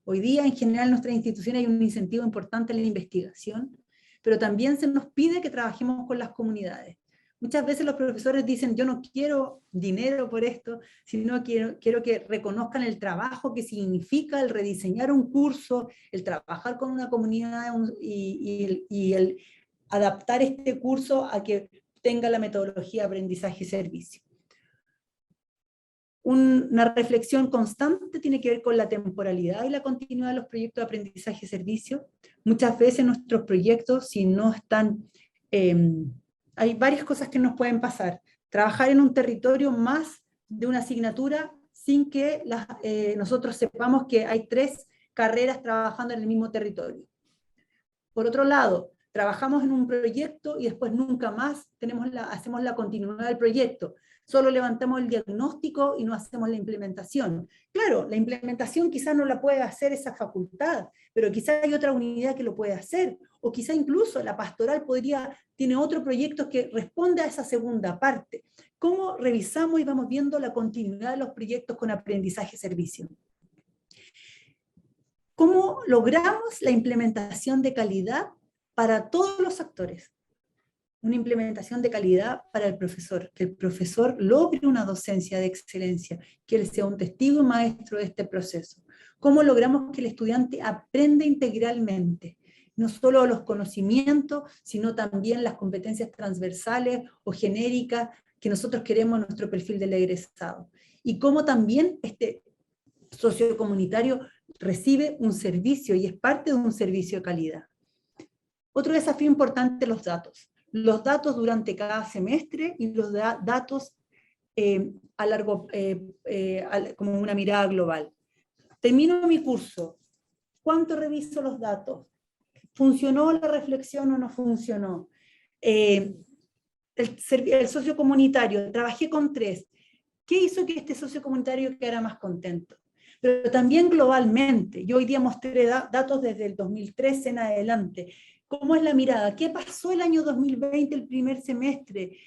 Hoy día, en general, en nuestras instituciones hay un incentivo importante en la investigación, pero también se nos pide que trabajemos con las comunidades. Muchas veces los profesores dicen, yo no quiero dinero por esto, sino quiero que reconozcan el trabajo que significa el rediseñar un curso, el trabajar con una comunidad y el adaptar este curso a que tenga la metodología de aprendizaje y servicio. Una reflexión constante tiene que ver con la temporalidad y la continuidad de los proyectos de aprendizaje y servicio. Muchas veces nuestros proyectos, si no están... hay varias cosas que nos pueden pasar. Trabajar en un territorio más de una asignatura sin que nosotros sepamos que hay 3 carreras trabajando en el mismo territorio. Por otro lado, trabajamos en un proyecto y después nunca más hacemos la continuidad del proyecto. Solo levantamos el diagnóstico y no hacemos la implementación. Claro, la implementación quizás no la puede hacer esa facultad, pero quizás hay otra unidad que lo puede hacer, o quizá incluso la pastoral tiene otro proyecto que responde a esa segunda parte. ¿Cómo revisamos y vamos viendo la continuidad de los proyectos con aprendizaje y servicio? ¿Cómo logramos la implementación de calidad para todos los actores? Una implementación de calidad para el profesor, que el profesor logre una docencia de excelencia, que él sea un testigo y maestro de este proceso. ¿Cómo logramos que el estudiante aprenda integralmente? No solo los conocimientos, sino también las competencias transversales o genéricas que nosotros queremos en nuestro perfil del egresado. Y cómo también este socio comunitario recibe un servicio y es parte de un servicio de calidad. Otro desafío importante, los datos. Los datos durante cada semestre y los datos como una mirada global. Termino mi curso. ¿Cuánto reviso los datos? ¿Funcionó la reflexión o no funcionó? El socio comunitario, trabajé con 3. ¿Qué hizo que este socio comunitario quedara más contento? Pero también globalmente. Yo hoy día mostré datos desde el 2013 en adelante. ¿Cómo es la mirada? ¿Qué pasó el año 2020, el primer semestre?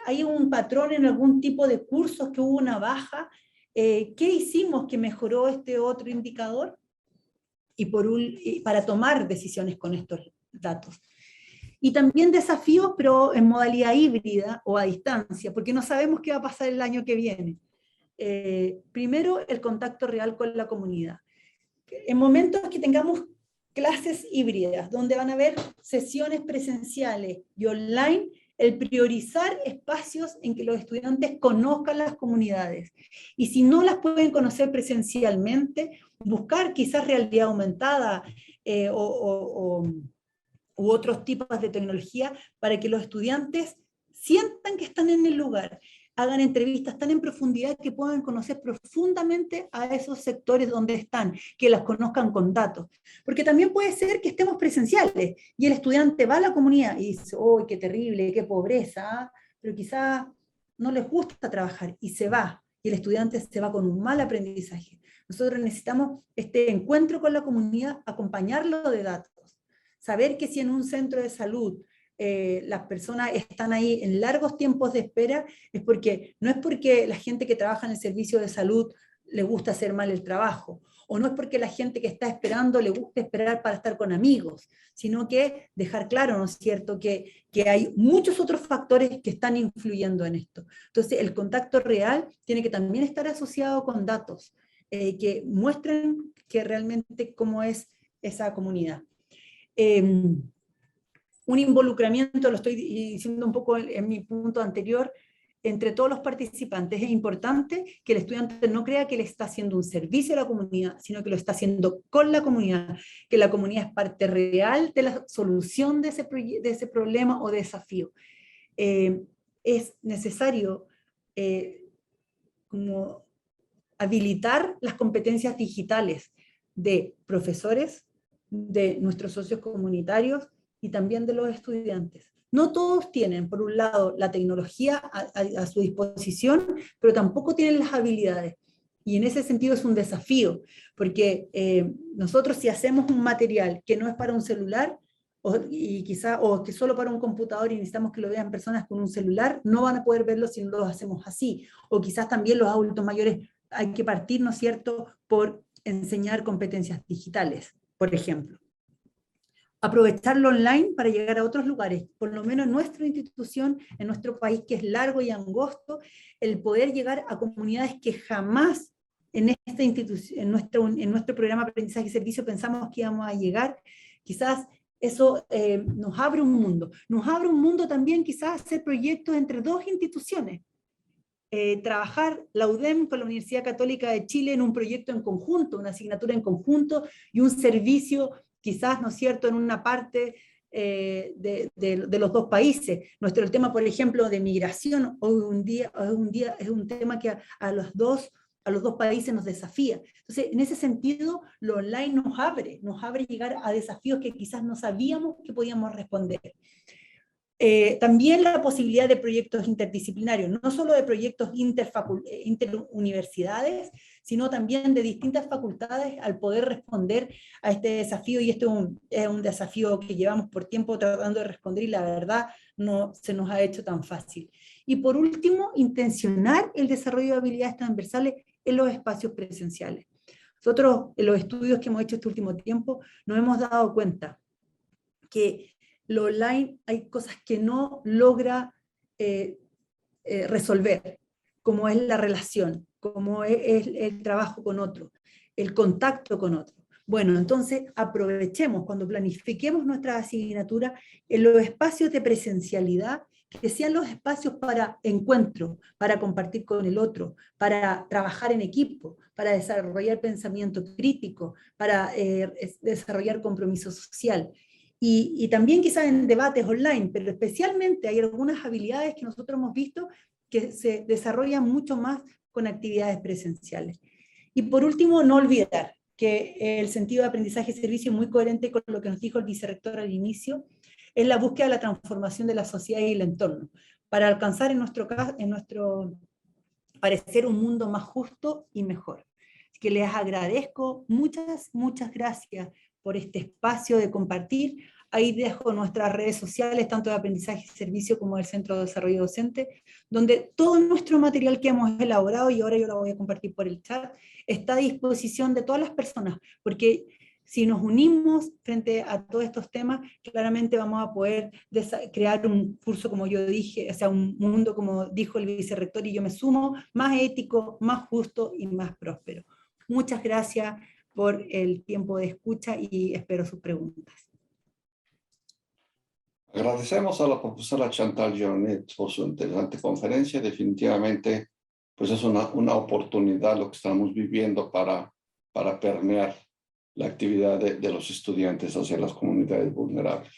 ¿Hay un patrón en algún tipo de cursos que hubo una baja? ¿Qué hicimos que mejoró este otro indicador? Y para tomar decisiones con estos datos. Y también desafíos, pero en modalidad híbrida o a distancia, porque no sabemos qué va a pasar el año que viene. Primero, el contacto real con la comunidad. En momentos que tengamos clases híbridas, donde van a haber sesiones presenciales y online, el priorizar espacios en que los estudiantes conozcan las comunidades. Y si no las pueden conocer presencialmente, buscar quizás realidad aumentada u otros tipos de tecnología para que los estudiantes sientan que están en el lugar, hagan entrevistas tan en profundidad que puedan conocer profundamente a esos sectores donde están, que las conozcan con datos. Porque también puede ser que estemos presenciales y el estudiante va a la comunidad y dice, ¡oh, qué terrible, qué pobreza! Pero quizás no les gusta trabajar y se va, y el estudiante se va con un mal aprendizaje. Nosotros necesitamos este encuentro con la comunidad, acompañarlo de datos, saber que si en un centro de salud las personas están ahí en largos tiempos de espera, no es porque la gente que trabaja en el servicio de salud le gusta hacer mal el trabajo, o no es porque la gente que está esperando le gusta esperar para estar con amigos, sino que dejar claro, ¿no es cierto?, que hay muchos otros factores que están influyendo en esto. Entonces, el contacto real tiene que también estar asociado con datos que muestren que realmente cómo es esa comunidad. Un involucramiento, lo estoy diciendo un poco en mi punto anterior, entre todos los participantes. Es importante que el estudiante no crea que le está haciendo un servicio a la comunidad, sino que lo está haciendo con la comunidad, que la comunidad es parte real de la solución de ese problema o desafío. Es necesario como habilitar las competencias digitales de profesores, de nuestros socios comunitarios y también de los estudiantes. No todos tienen, por un lado, la tecnología a su disposición, pero tampoco tienen las habilidades. Y en ese sentido es un desafío, porque nosotros si hacemos un material que no es para un celular, o que solo para un computador y necesitamos que lo vean personas con un celular, no van a poder verlo si no lo hacemos así. O quizás también los adultos mayores hay que partir, ¿no es cierto?, por enseñar competencias digitales, por ejemplo. Aprovecharlo online para llegar a otros lugares, por lo menos en nuestra institución, en nuestro país que es largo y angosto, el poder llegar a comunidades que jamás en esta institución, en nuestro programa de aprendizaje y servicio pensamos que íbamos a llegar, quizás eso nos abre un mundo también quizás hacer proyectos entre dos instituciones, trabajar la UDEM con la Universidad Católica de Chile en un proyecto en conjunto, una asignatura en conjunto y un servicio quizás, ¿no es cierto?, en una parte de los dos países. El tema, por ejemplo, de migración hoy un día es un tema que a los dos países nos desafía. Entonces, en ese sentido, lo online nos abre llegar a desafíos que quizás no sabíamos que podíamos responder. También la posibilidad de proyectos interdisciplinarios, no solo de proyectos interuniversidades, sino también de distintas facultades al poder responder a este desafío, y este es un desafío que llevamos por tiempo tratando de responder y la verdad no se nos ha hecho tan fácil. Y por último, intencionar el desarrollo de habilidades transversales en los espacios presenciales. Nosotros, en los estudios que hemos hecho este último tiempo, nos hemos dado cuenta que lo online hay cosas que no logra resolver, como es la relación, como es el trabajo con otro, el contacto con otro. Bueno, entonces aprovechemos cuando planifiquemos nuestra asignatura en los espacios de presencialidad, que sean los espacios para encuentro, para compartir con el otro, para trabajar en equipo, para desarrollar pensamiento crítico, para desarrollar compromiso social. Y también quizás en debates online, pero especialmente hay algunas habilidades que nosotros hemos visto que se desarrollan mucho más con actividades presenciales. Y por último, no olvidar que el sentido de aprendizaje y servicio, muy coherente con lo que nos dijo el vicerrector al inicio, es la búsqueda de la transformación de la sociedad y el entorno, para alcanzar en nuestro parecer un mundo más justo y mejor. Así que les agradezco, muchas gracias por este espacio de compartir. Ahí dejo nuestras redes sociales, tanto de aprendizaje y servicio como del Centro de Desarrollo Docente, donde todo nuestro material que hemos elaborado, y ahora yo lo voy a compartir por el chat, está a disposición de todas las personas, porque si nos unimos frente a todos estos temas, claramente vamos a poder crear un curso, como yo dije, o sea, un mundo, como dijo el vicerrector, y yo me sumo, más ético, más justo y más próspero. Muchas gracias por el tiempo de escucha y espero sus preguntas. Agradecemos a la profesora Chantal Jonet por su interesante conferencia. Definitivamente, pues es una oportunidad lo que estamos viviendo para permear la actividad de los estudiantes hacia las comunidades vulnerables.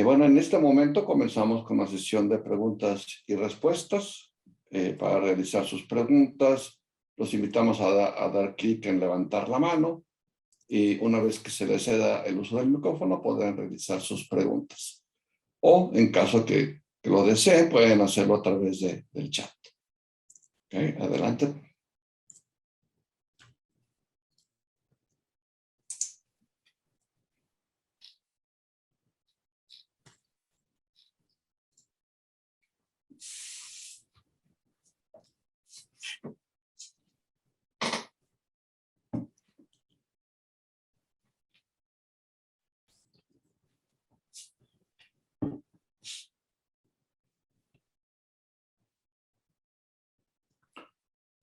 Bueno, en este momento comenzamos con una sesión de preguntas y respuestas. Para realizar sus preguntas, los invitamos a dar clic en levantar la mano y una vez que se les ceda el uso del micrófono podrán realizar sus preguntas. O en caso que lo deseen, pueden hacerlo a través del chat. Okay, adelante.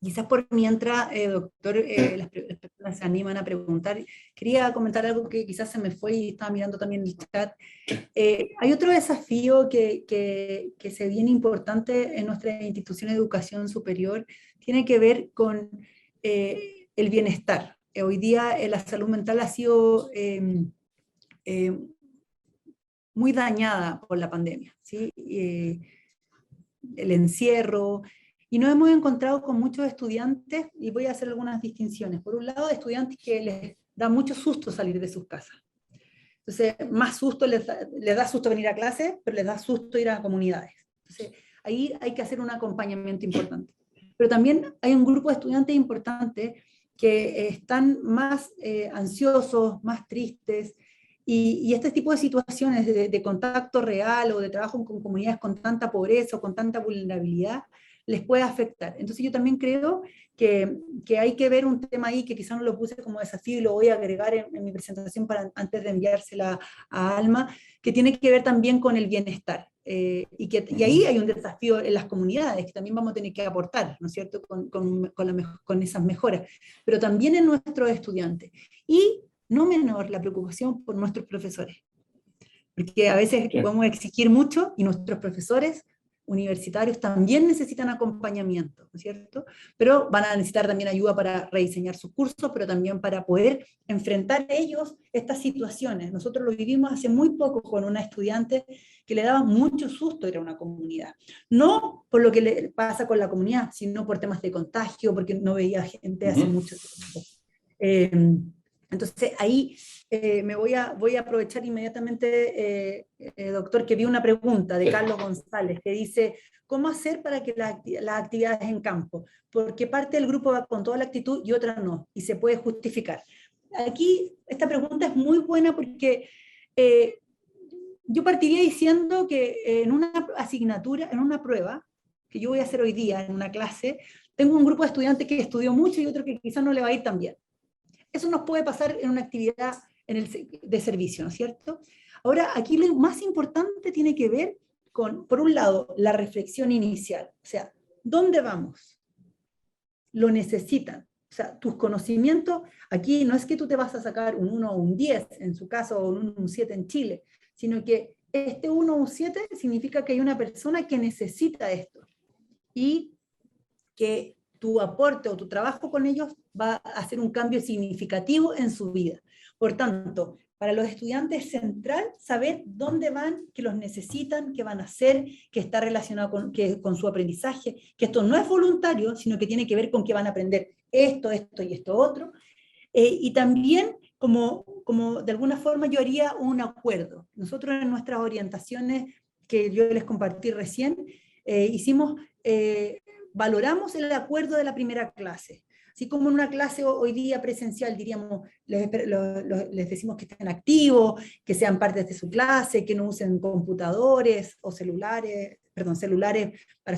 Quizás por mientras, doctor, las personas se animan a preguntar. Quería comentar algo que quizás se me fue y estaba mirando también el chat. Hay otro desafío que se viene importante en nuestra institución de educación superior, tiene que ver con el bienestar. Hoy día la salud mental ha sido muy dañada por la pandemia, ¿sí? El encierro, y nos hemos encontrado con muchos estudiantes, y voy a hacer algunas distinciones. Por un lado, estudiantes que les da mucho susto salir de sus casas. Entonces, más susto les da susto venir a clase, pero les da susto ir a comunidades. Entonces, ahí hay que hacer un acompañamiento importante. Pero también hay un grupo de estudiantes importantes que están más ansiosos, más tristes, y este tipo de situaciones de contacto real o de trabajo con comunidades con tanta pobreza o con tanta vulnerabilidad, les puede afectar. Entonces yo también creo que hay que ver un tema ahí que quizás no lo puse como desafío y lo voy a agregar en mi presentación antes de enviársela a Alma, que tiene que ver también con el bienestar. Y ahí hay un desafío en las comunidades que también vamos a tener que aportar, ¿no es cierto?, con esas mejoras, pero también en nuestros estudiantes. Y no menor la preocupación por nuestros profesores, porque a veces podemos exigir mucho y nuestros profesores universitarios también necesitan acompañamiento, ¿no es cierto? Pero van a necesitar también ayuda para rediseñar sus cursos, pero también para poder enfrentar ellos estas situaciones. Nosotros lo vivimos hace muy poco con una estudiante que le daba mucho susto ir a una comunidad. No por lo que le pasa con la comunidad, sino por temas de contagio, porque no veía gente hace mucho tiempo. Entonces ahí voy a aprovechar inmediatamente, doctor, que vi una pregunta de Carlos González que dice, ¿cómo hacer para que las actividades en campo? Porque parte del grupo va con toda la actitud y otra no, y se puede justificar. Aquí esta pregunta es muy buena porque yo partiría diciendo que en una asignatura, en una prueba, que yo voy a hacer hoy día en una clase, tengo un grupo de estudiantes que estudió mucho y otro que quizás no le va a ir tan bien. Eso nos puede pasar en una actividad de servicio, ¿no es cierto? Ahora, aquí lo más importante tiene que ver con, por un lado, la reflexión inicial. O sea, ¿dónde vamos? Lo necesitan. O sea, tus conocimientos, aquí no es que tú te vas a sacar un 1 o un 10, en su caso, o un 7 en Chile, sino que este 1 o un 7 significa que hay una persona que necesita esto. Y que tu aporte o tu trabajo con ellos va a hacer un cambio significativo en su vida. Por tanto, para los estudiantes es central saber dónde van, que los necesitan, qué van a hacer, que está relacionado con su aprendizaje, que esto no es voluntario, sino que tiene que ver con que van a aprender esto y esto otro. Y también, como de alguna forma yo haría un acuerdo. Nosotros en nuestras orientaciones que yo les compartí recién, valoramos el acuerdo de la primera clase. Así como en una clase hoy día presencial, diríamos, les decimos que estén activos, que sean parte de su clase, que no usen computadores o celulares para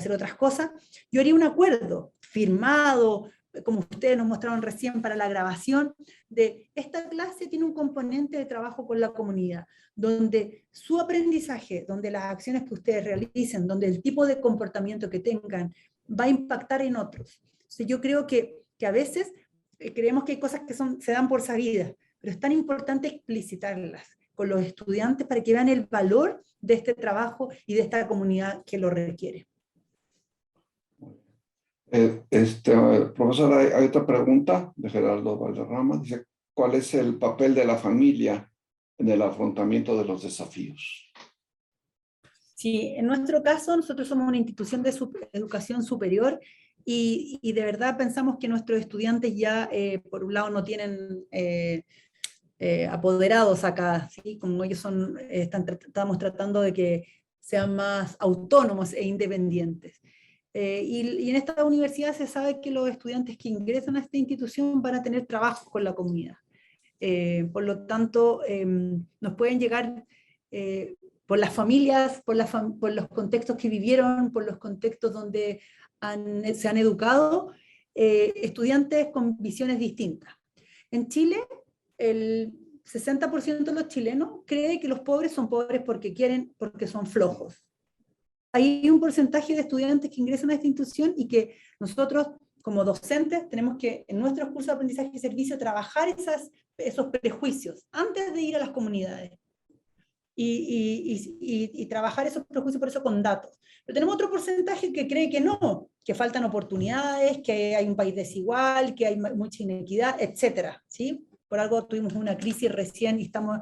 hacer otras cosas. Yo haría un acuerdo firmado, como ustedes nos mostraron recién para la grabación, de esta clase tiene un componente de trabajo con la comunidad, donde su aprendizaje, donde las acciones que ustedes realicen, donde el tipo de comportamiento que tengan, va a impactar en otros. Entonces yo creo que a veces creemos que hay cosas que se dan por sabidas, pero es tan importante explicitarlas, con los estudiantes para que vean el valor de este trabajo y de esta comunidad que lo requiere. Profesor, hay otra pregunta de Gerardo Valderrama. Dice, ¿cuál es el papel de la familia en el afrontamiento de los desafíos? Sí, en nuestro caso, nosotros somos una institución de educación superior y de verdad pensamos que nuestros estudiantes ya, por un lado, no tienen apoderados acá, ¿sí? Como ellos son, estamos tratando de que sean más autónomos e independientes. Y en esta universidad se sabe que los estudiantes que ingresan a esta institución van a tener trabajo con la comunidad. Por lo tanto, nos pueden llegar por las familias, por los contextos que vivieron, por los contextos donde se han educado, estudiantes con visiones distintas. En Chile, el 60% de los chilenos cree que los pobres son pobres porque quieren, porque son flojos. Hay un porcentaje de estudiantes que ingresan a esta institución y que nosotros, como docentes, tenemos que, en nuestros cursos de aprendizaje y servicio, trabajar esos prejuicios antes de ir a las comunidades. Y trabajar esos prejuicios por eso con datos. Pero tenemos otro porcentaje que cree que no, que faltan oportunidades, que hay un país desigual, que hay mucha inequidad, etcétera, ¿sí? Por algo tuvimos una crisis recién y estamos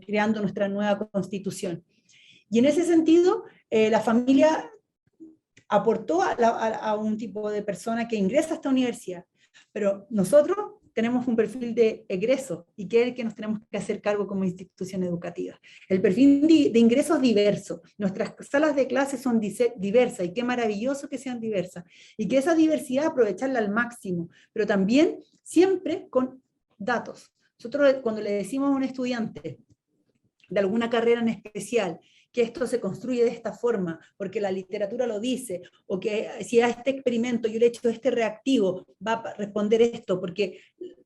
creando nuestra nueva constitución. Y en ese sentido, la familia aportó a un tipo de persona que ingresa a esta universidad, pero nosotros tenemos un perfil de egreso y que es el que nos tenemos que hacer cargo como institución educativa. El perfil de ingreso es diverso, nuestras salas de clases son diversas y qué maravilloso que sean diversas y que esa diversidad aprovecharla al máximo, pero también siempre con datos. Nosotros cuando le decimos a un estudiante de alguna carrera en especial que esto se construye de esta forma, porque la literatura lo dice, o que si a este experimento yo le echo este reactivo, va a responder esto, porque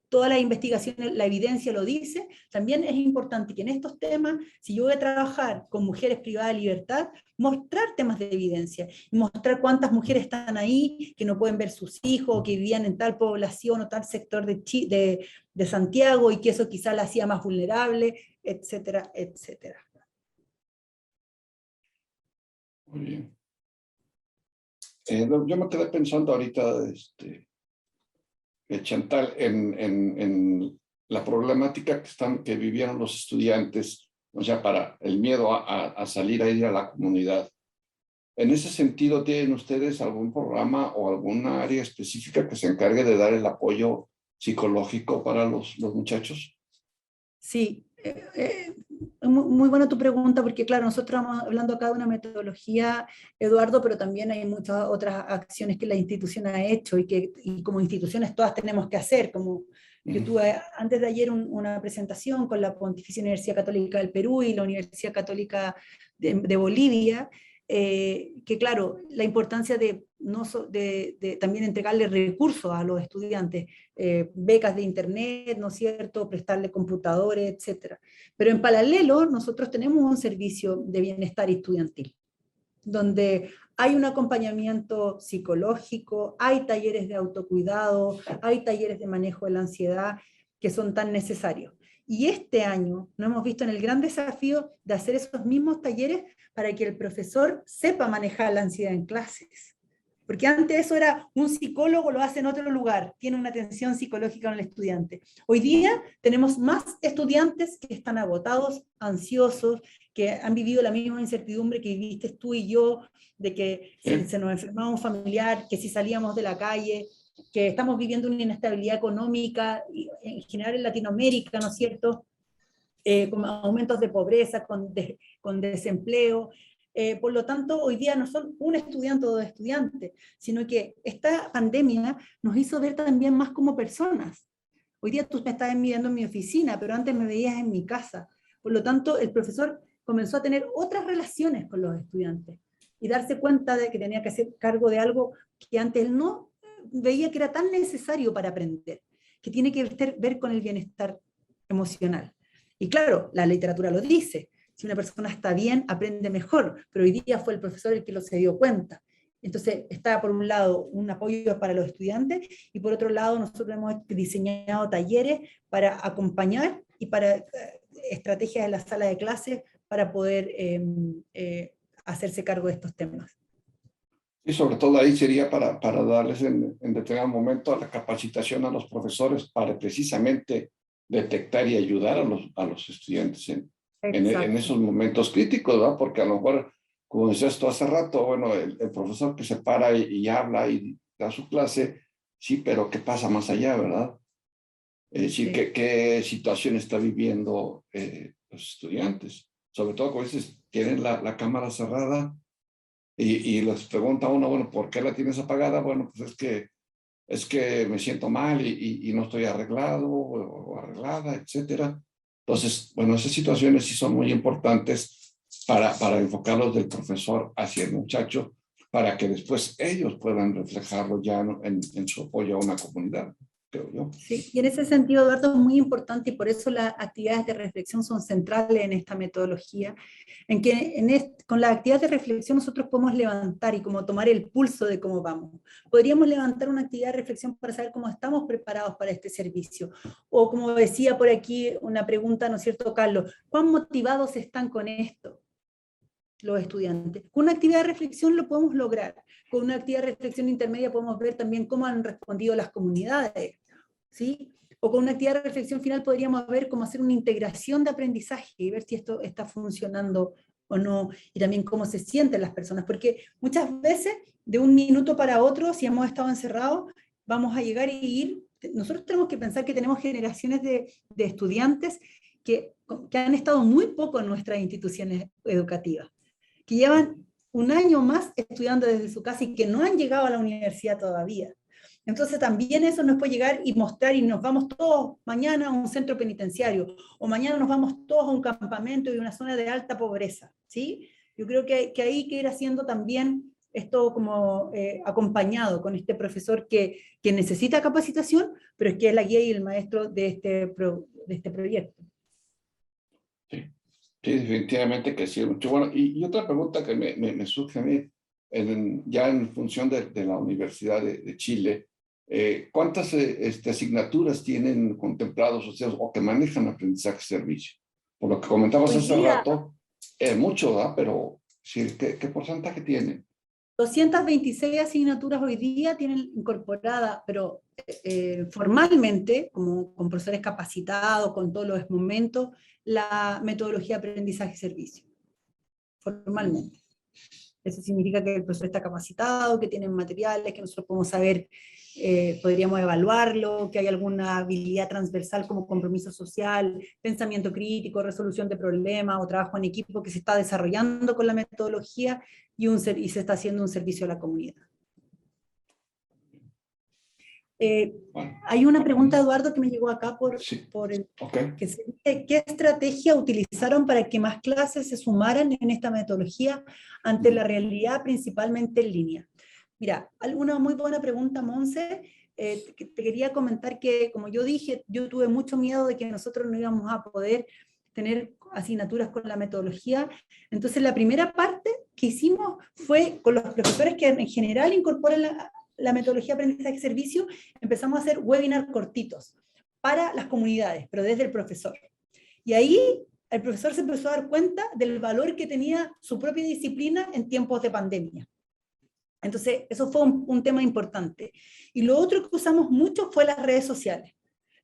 toda la investigación, la evidencia lo dice, también es importante que en estos temas, si yo voy a trabajar con mujeres privadas de libertad, mostrar temas de evidencia, y mostrar cuántas mujeres están ahí, que no pueden ver sus hijos, o que vivían en tal población o tal sector de Santiago, y que eso quizá la hacía más vulnerable, etcétera, etcétera. Muy bien. Yo me quedé pensando ahorita, Chantal, en la problemática que vivieron los estudiantes, o sea, para el miedo a salir a ir a la comunidad. En ese sentido, ¿tienen ustedes algún programa o alguna área específica que se encargue de dar el apoyo psicológico para los muchachos? Sí, muy buena tu pregunta, porque claro, nosotros estamos hablando acá de una metodología, Eduardo, pero también hay muchas otras acciones que la institución ha hecho y como instituciones todas tenemos que hacer, como yo tuve antes de ayer una presentación con la Pontificia Universidad Católica del Perú y la Universidad Católica de Bolivia, que claro, la importancia de también entregarle recursos a los estudiantes, becas de internet, ¿no es cierto?, prestarle computadores, etcétera. Pero en paralelo, nosotros tenemos un servicio de bienestar estudiantil, donde hay un acompañamiento psicológico, hay talleres de autocuidado, hay talleres de manejo de la ansiedad que son tan necesarios. Y este año nos hemos visto en el gran desafío de hacer esos mismos talleres para que el profesor sepa manejar la ansiedad en clases. Porque antes eso era un psicólogo, lo hace en otro lugar, tiene una atención psicológica con el estudiante. Hoy día tenemos más estudiantes que están agotados, ansiosos, que han vivido la misma incertidumbre que viviste tú y yo, de que si se nos enfermaba un familiar, que si salíamos de la calle, que estamos viviendo una inestabilidad económica, en general en Latinoamérica, ¿no es cierto?, con aumentos de pobreza, con desempleo. Por lo tanto, hoy día no son un estudiante o dos estudiantes, sino que esta pandemia nos hizo ver también más como personas. Hoy día tú me estás viendo en mi oficina, pero antes me veías en mi casa. Por lo tanto, el profesor comenzó a tener otras relaciones con los estudiantes y darse cuenta de que tenía que hacer cargo de algo que antes él no veía que era tan necesario para aprender, que tiene que ver con el bienestar emocional. Y claro, la literatura lo dice, si una persona está bien, aprende mejor, pero hoy día fue el profesor el que se dio cuenta. Entonces, está por un lado un apoyo para los estudiantes y por otro lado nosotros hemos diseñado talleres para acompañar y para estrategias en la sala de clases para poder hacerse cargo de estos temas. Y sobre todo ahí sería para darles en determinado momento la capacitación a los profesores para precisamente detectar y ayudar a los estudiantes en esos momentos críticos, ¿verdad? Porque a lo mejor, como decías tú hace rato, bueno, el profesor que se para y habla y da su clase, sí, pero ¿qué pasa más allá, verdad? Es decir, Sí. ¿qué situación está viviendo los estudiantes? Sobre todo cuando tienen la cámara cerrada y les pregunta a uno, bueno, ¿por qué la tienes apagada? Bueno, pues es que me siento mal y no estoy arreglado o arreglada, etcétera. Entonces, bueno, esas situaciones sí son muy importantes para enfocarlos del profesor hacia el muchacho, para que después ellos puedan reflejarlo ya en su apoyo a una comunidad, creo yo. Sí, y en ese sentido, Eduardo, es muy importante y por eso las actividades de reflexión son centrales en esta metodología, en que con las actividades de reflexión nosotros podemos levantar y como tomar el pulso de cómo vamos. Podríamos levantar una actividad de reflexión para saber cómo estamos preparados para este servicio. O como decía por aquí una pregunta, ¿no es cierto, Carlos? ¿Cuán motivados están con esto los estudiantes? Con una actividad de reflexión lo podemos lograr. Con una actividad de reflexión intermedia podemos ver también cómo han respondido las comunidades, ¿sí? O con una actividad de reflexión final podríamos ver cómo hacer una integración de aprendizaje y ver si esto está funcionando o no, y también cómo se sienten las personas, porque muchas veces de un minuto para otro, si hemos estado encerrados, vamos a llegar y ir, nosotros tenemos que pensar que tenemos generaciones de estudiantes que han estado muy poco en nuestras instituciones educativas, que llevan un año más estudiando desde su casa y que no han llegado a la universidad todavía. Entonces también eso nos puede llegar y mostrar y nos vamos todos mañana a un centro penitenciario o mañana nos vamos todos a un campamento y una zona de alta pobreza, ¿sí? Yo creo que hay que ir haciendo también esto como acompañado con este profesor que necesita capacitación, pero es que es la guía y el maestro de este proyecto. Sí, sí, definitivamente que sí. Mucho bueno. Y otra pregunta que me surge a mí, ya en función de la Universidad de Chile, ¿cuántas asignaturas tienen contemplados o que manejan aprendizaje-servicio? Por lo que comentabas Hoy hace día, rato, mucho, ¿verdad? Pero sí, ¿qué porcentaje tienen? 226 asignaturas hoy día tienen incorporada, pero formalmente, como con profesores capacitados, con todos los momentos, la metodología de aprendizaje-servicio, formalmente. Eso significa que el profesor está capacitado, que tienen materiales, que nosotros podemos saber, podríamos evaluarlo, que hay alguna habilidad transversal como compromiso social, pensamiento crítico, resolución de problemas o trabajo en equipo que se está desarrollando con la metodología y se está haciendo un servicio a la comunidad. Bueno, Hay una pregunta, Eduardo, que me llegó acá sí, ¿qué estrategia utilizaron para que más clases se sumaran en esta metodología ante la realidad principalmente en línea? Mira, una muy buena pregunta, Monse. Te quería comentar que, como yo dije, yo tuve mucho miedo de que nosotros no íbamos a poder tener asignaturas con la metodología. Entonces, la primera parte que hicimos fue con los profesores que en general incorporan la metodología de aprendizaje-servicio, empezamos a hacer webinars cortitos para las comunidades, pero desde el profesor. Y ahí el profesor se empezó a dar cuenta del valor que tenía su propia disciplina en tiempos de pandemia. Entonces, eso fue un tema importante. Y lo otro que usamos mucho fue las redes sociales.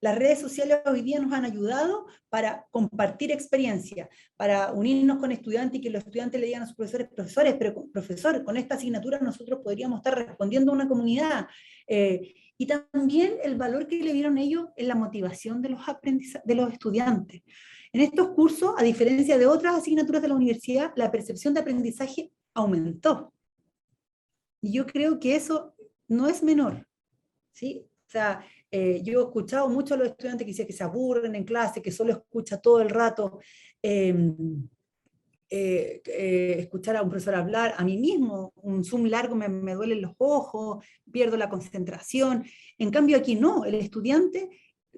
Las redes sociales hoy día nos han ayudado para compartir experiencias, para unirnos con estudiantes y que los estudiantes le digan a sus profesores, pero profesor, con esta asignatura nosotros podríamos estar respondiendo a una comunidad. Y también el valor que le dieron ellos en la motivación de los estudiantes. En estos cursos, a diferencia de otras asignaturas de la universidad, la percepción de aprendizaje aumentó. Y yo creo que eso no es menor, ¿sí? O sea, yo he escuchado mucho a los estudiantes que dicen que se aburren en clase, que solo escucha todo el rato, escuchar a un profesor hablar, a mí mismo, un Zoom largo me duelen los ojos, pierdo la concentración. En cambio aquí no, el estudiante,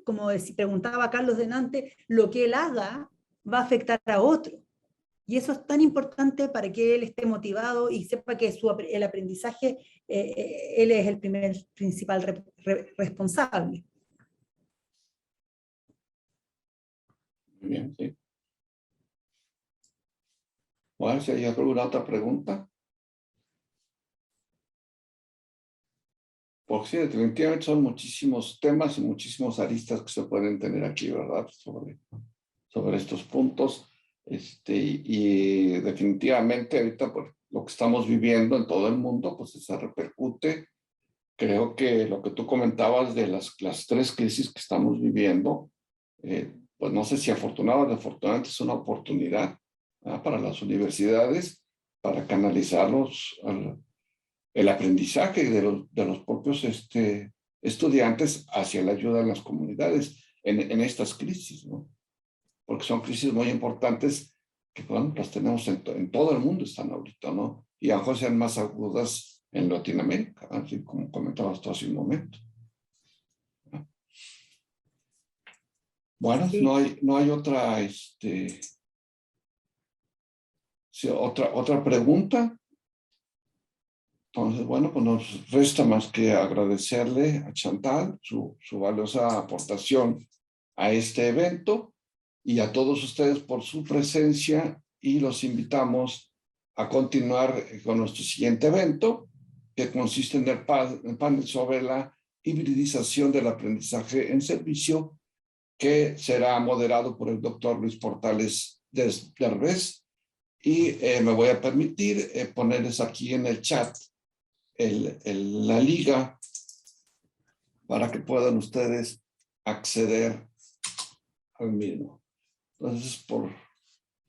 como preguntaba Carlos delante, lo que él haga va a afectar a otro. Y eso es tan importante para que él esté motivado y sepa que el aprendizaje, él es el principal responsable. Muy bien, sí. Bueno, si hay alguna otra pregunta. Porque sí, definitivamente son muchísimos temas y muchísimos aristas que se pueden tener aquí, ¿verdad? Sobre estos puntos. Y definitivamente ahorita por lo que estamos viviendo en todo el mundo, pues se repercute. Creo que lo que tú comentabas de las tres crisis que estamos viviendo, pues no sé si afortunado o desafortunadamente es una oportunidad, ¿verdad?, para las universidades, para canalizarlos el aprendizaje de los propios estudiantes hacia la ayuda en las comunidades en estas crisis, ¿no? Porque son crisis muy importantes que, bueno, las tenemos en todo el mundo, están ahorita, ¿no? Y a lo mejor sean más agudas en Latinoamérica, así como comentabas tú hace un momento. Bueno, Sí. no hay otra, otra pregunta. Entonces, bueno, pues nos resta más que agradecerle a Chantal su valiosa aportación a este evento y a todos ustedes por su presencia, y los invitamos a continuar con nuestro siguiente evento, que consiste en el panel sobre la hibridización del aprendizaje en servicio, que será moderado por el doctor Luis Portales Derbez. Y me voy a permitir ponerles aquí en el chat la liga para que puedan ustedes acceder al mismo. Entonces,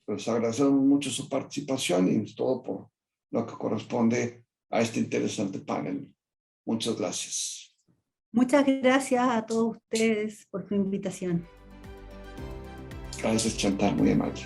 les agradecemos mucho su participación y todo por lo que corresponde a este interesante panel. Muchas gracias. Muchas gracias a todos ustedes por su invitación. Gracias, Chantal, muy amable.